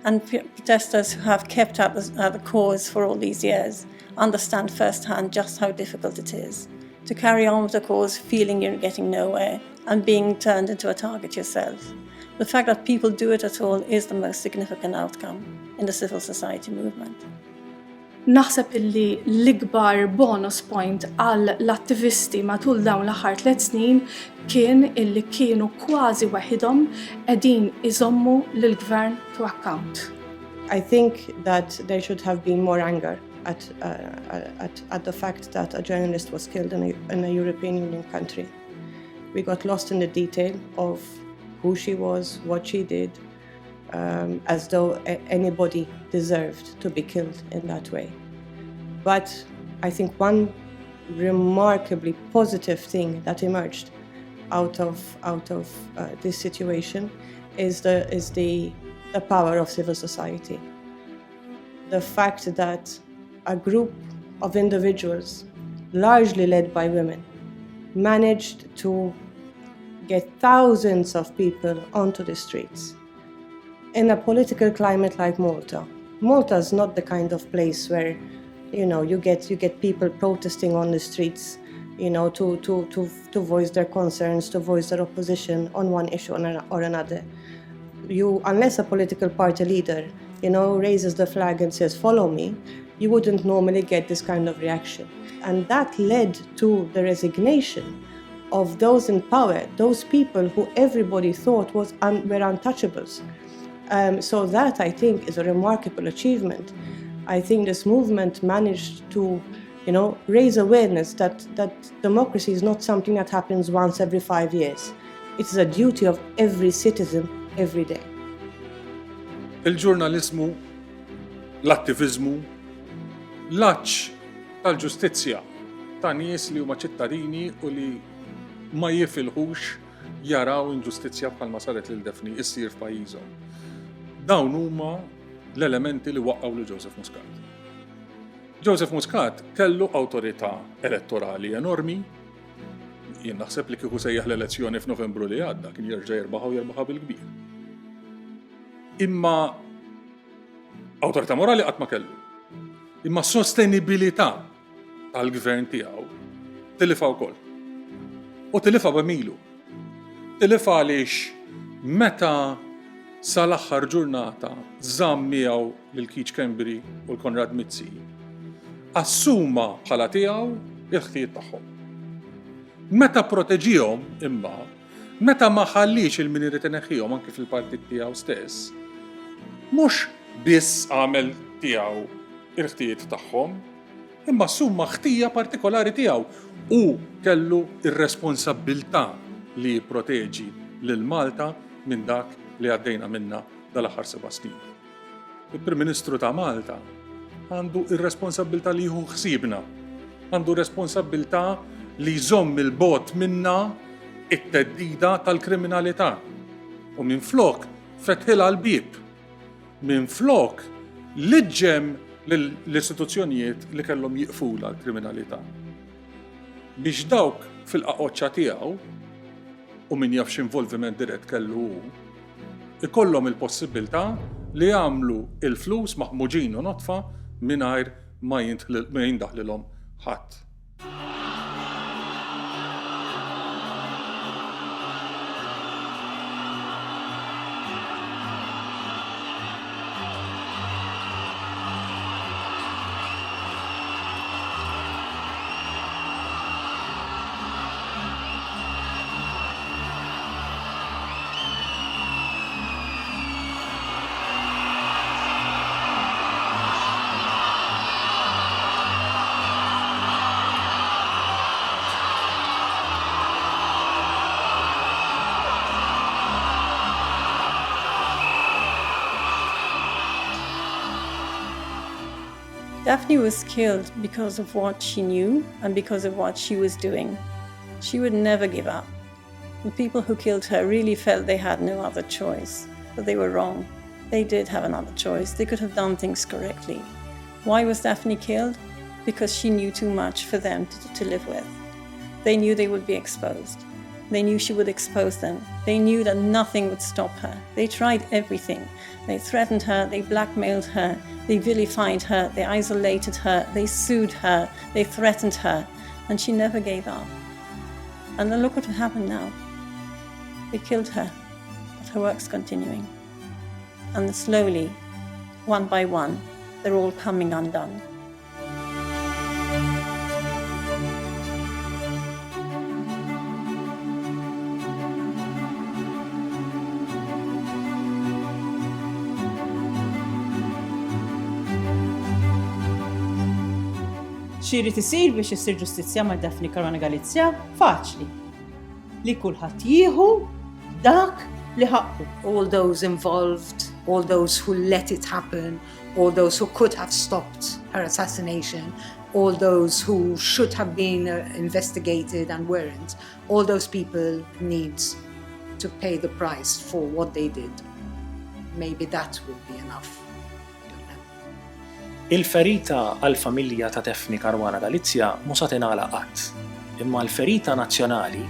And protesters who have kept up the cause for all these years understand firsthand just how difficult it is to carry on with the cause feeling you're getting nowhere and being turned into a target yourself. The fact that people do it at all is the most significant outcome in the civil society movement. Naħseb illi l-ikbar bonus point għal l-attivisti matul dawn l-aħħar 3 snin kien illi kienu kważi waħidhom qegħdin iżommu lill-gvern to account. I think that there should have been more anger at the fact that a journalist was killed in a European Union country. We got lost in the detail of who she was, what she did, as though anybody deserved to be killed in that way. But I think one remarkably positive thing that emerged out of this situation is the power of civil society. The fact that a group of individuals, largely led by women, managed to get thousands of people onto the streets. In a political climate like Malta, Malta is not the kind of place where, you get people protesting on the streets, to voice their concerns, to voice their opposition on one issue or another. Unless a political party leader, raises the flag and says, "Follow me," you wouldn't normally get this kind of reaction. And that led to the resignation of those in power, those people who everybody thought were untouchables. So that, I think, is a remarkable achievement. I think this movement managed to, raise awareness that democracy is not something that happens once every 5 years. It's a duty of every citizen every day. Il-ġurnalizmu, l-attivizmu, l-aċċ tal-ġustizzja ta' nies li huma ċittadini u li ma jifilħux jaraw inġustizzja bħalma saret lil Daphne issir f'pajjiżhom. Dawn huma l-elementi li waqqgħu lil Joseph Muscat. Joseph Muscat kellu awtorità elettorali enormi. Jien naħseb li kieku sejjaħ l-elezzjoni f'Novembru li għadda kien jerġa' jerbaħa bil-kbir. Imma awtorità morali qatt ma kellu. Imma sostenibilità tal-gvern tiegħu tilifha wkoll. U tilifha b'milu. Tilifha għaliex meta sal-aħħar ġurnata żamm miegħu lil-Keith Kembri u l-Konrad Mizzi assuma bħala tiegħu il-ħtijiet tagħhom. Meta proteġihom imma, meta ma ħallix il-min irid ineħħihom anke fil-partit tiegħu stess, mhux biss għamel tiegħu il-ħtijiet tagħhom, imma assuma ħtija partikolari tiegħu u kellu ir-responsabbiltà li jipproteġi lil Malta minn dak li għaddejna minna dal-aħħar 7 snin. Il-Prim Ministru ta' Malta għandu ir-responsabilità li jieħu ħsiebna. Għandu responsabilità li jżomm il-bot minna it-teddida tal-kriminalità. U minflok fetħilha l-bib. Minflok liġġem l-istituzzjonijiet li kellhom jiqfula l-kriminalità. Biex dawk fil-qaqoċċa tiegħu u min jafx involviment dirett kellu ikollhom il-possibilità li jagħmlu il-flus maħmuġin u notfa mingħajr ma jindaħlilhom ħadd. Daphne was killed because of what she knew and because of what she was doing. She would never give up. The people who killed her really felt they had no other choice, but they were wrong. They did have another choice. They could have done things correctly. Why was Daphne killed? Because she knew too much for them to live with. They knew they would be exposed. They knew she would expose them. They knew that nothing would stop her. They tried everything. They threatened her, they blackmailed her, they vilified her, they isolated her, they sued her, they threatened her, and she never gave up. And then look what happened now. They killed her, but her work's continuing. And slowly, one by one, they're all coming undone. Xirrit isir biex issir ġustizzja ma' Daphne Caruana Galizia? Faċli. Li kulħadd jieħu dak li ħaqqu. All those involved, all those who let it happen, all those who could have stopped her assassination, all those who should have been investigated and weren't, all those people need to pay the price for what they did. Maybe that would be enough. Il-ferita għal-familja ta' Daphne Caruana Galizia mhux se tingħalaq qatt. Imma l-ferita nazzjonali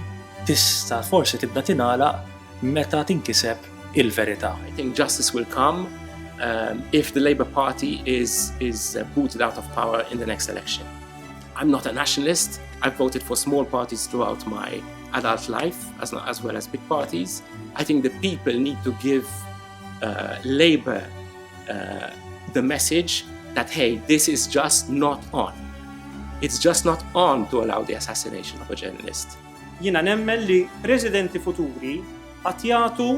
tista' forsi tibda tingħalaq meta tinkiseb il-verità. I think justice will come if the Labour Party is booted out of power in the next election. I'm not a nationalist. I've voted for small parties throughout my adult life, as well as big parties. I think the people need to give Labour the message that, hey, this is just not on. It's just not on to allow the assassination of a journalist. Jiena nemmen li presidenti futuri qatt jagħtu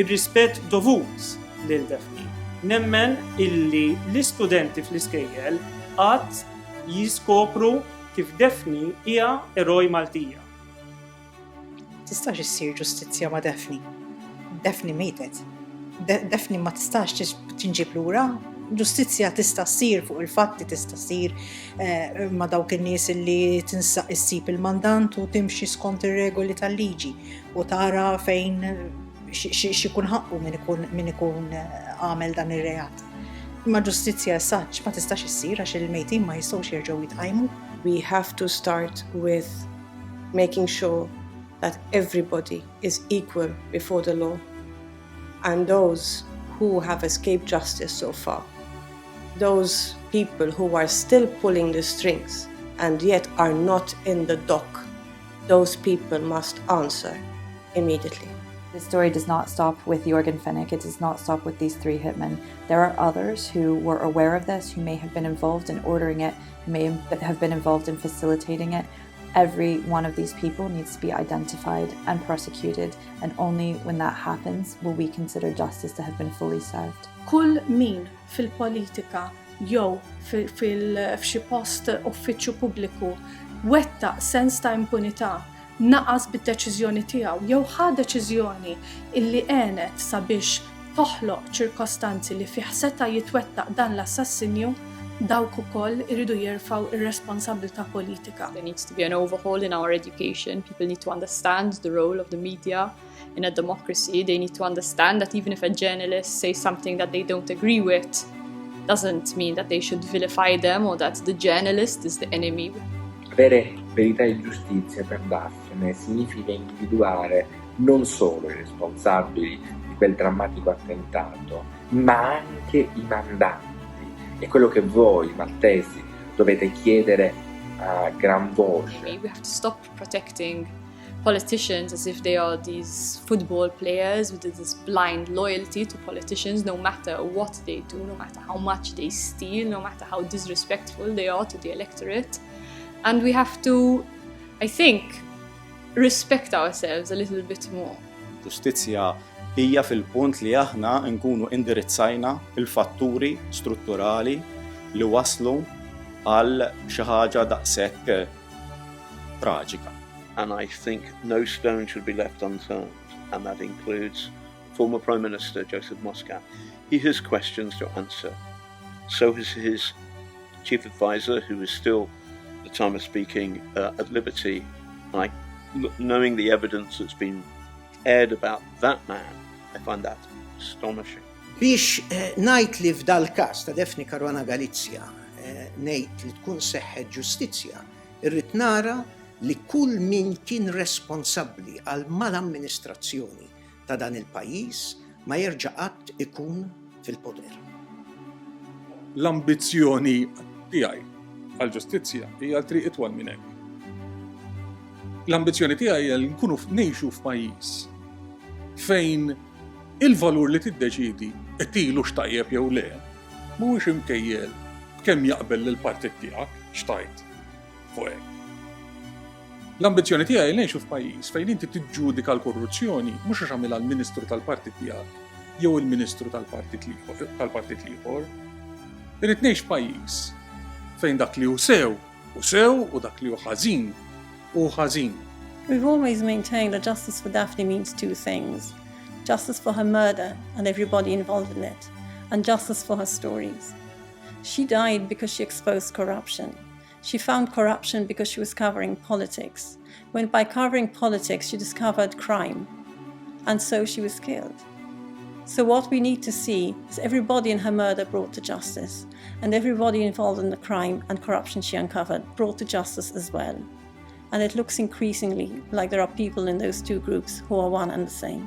ir-rispett dovut lil Daphne. Nemmen illi l-istudenti fl-iskejjel qatt jiskopru kif Daphne hija eroj Maltija. Tistax issir ġustizzja ma' Daphne. Daphne mietet. Daphne ma tistax tinġib lura. Ġustizzja tista' ssir fuq il-fatti, tista' ssir ma' dawk in-nies li tinsaq issib il-mandant u timxi skont ir-regoli tal-liġi u tara fejn x'ikun ħaqqu min ikun għamel dan ir-reat. Imma ġustizzja saċ ma tistax issir għax il-mejtin ma jistgħux jerġgħu jitqajmu. We have to start with making sure that everybody is equal before the law, and those who have escaped justice so far, those people who are still pulling the strings and yet are not in the dock, those people must answer immediately. The story does not stop with Jorgen Fennick. It does not stop with these three hitmen. There are others who were aware of this, who may have been involved in ordering it, who may have been involved in facilitating it. Every one of these people needs to be identified and prosecuted, and only when that happens will we consider justice to have been fully served. Kull min fil-politika jew f'xi post uffiċċju pubbliku wettaq sens ta' impunità naqas bid-deċiżjoni tiegħu jew ħa deċiżjoni illi għenet sabiex toħloq ċirkostanzi li fih seta' jitwettaq dan l-assassinju, dawk ukoll iridu jerfgħu ir-responsabbiltà politika. There needs to be an overhaul in our education. People need to understand the role of the media in a democracy. They need to understand that even if a journalist says something that they don't agree with, doesn't mean that they should vilify them or that the journalist is the enemy. Avere verità e giustizia per Daphne significa individuare non solo i responsabili di quel drammatico attentato, ma anche i mandanti. È quello che voi, maltesi, dovete chiedere a gran voce. We have to stop protecting politicians as if they are these football players with this blind loyalty to politicians, no matter what they do, no matter how much they steal, no matter how disrespectful they are to the electorate. And we have to, I think, respect ourselves a little bit more. Ġustizzja hija fil-punt li aħna nkunu indirizzajna il-fatturi strutturali li waslu għal xi ħaġa daqshekk traġika. And I think no stone should be left unturned, and that includes former Prime Minister Joseph Muscat. He has questions to answer. So has his chief advisor, who is still, at the time of speaking, at liberty. Knowing the evidence that's been aired about that man, I find that astonishing. Biex ngħid li f'dal każ ta' Daphne Caruana Galizia ngħid li tkun seħħet ġustizzja, irrid nara li kull min kien responsabbli għal mal-amministrazzjoni ta' dan il-pajjiż ma jerġa' qatt ikun fil-poter. L-ambizzjoni tiegħi għall-ġustizzja hija l-triq itwal minn hekk. L-ambizzjoni tiegħi hija li nkunu ngħixu f'pajjiż fejn il-valur li tiddeċidi qed ilu x'tajjeb jew le mhuwiex imkejjel kemm jaqbel lill-partit tiegħek x'tajt fuq hekk. L-ambizzjoni tiegħi ngħixu f'pajjiż fejn inti tiġġudika l-korruzzjoni mhux għax għamilha l-Ministru tal-Partit tiegħek jew il-Ministru tal-Partit ieħor. Irid ngħix f'pajjiż fejn dak li hu sew u dak li hu ħażin u ħażin. We've always maintained that justice for Daphne means two things: justice for her murder and everybody involved in it, and justice for her stories. She died because she exposed corruption. She found corruption because she was covering politics, when by covering politics she discovered crime, and so she was killed. So what we need to see is everybody in her murder brought to justice, and everybody involved in the crime and corruption she uncovered brought to justice as well. And it looks increasingly like there are people in those two groups who are one and the same.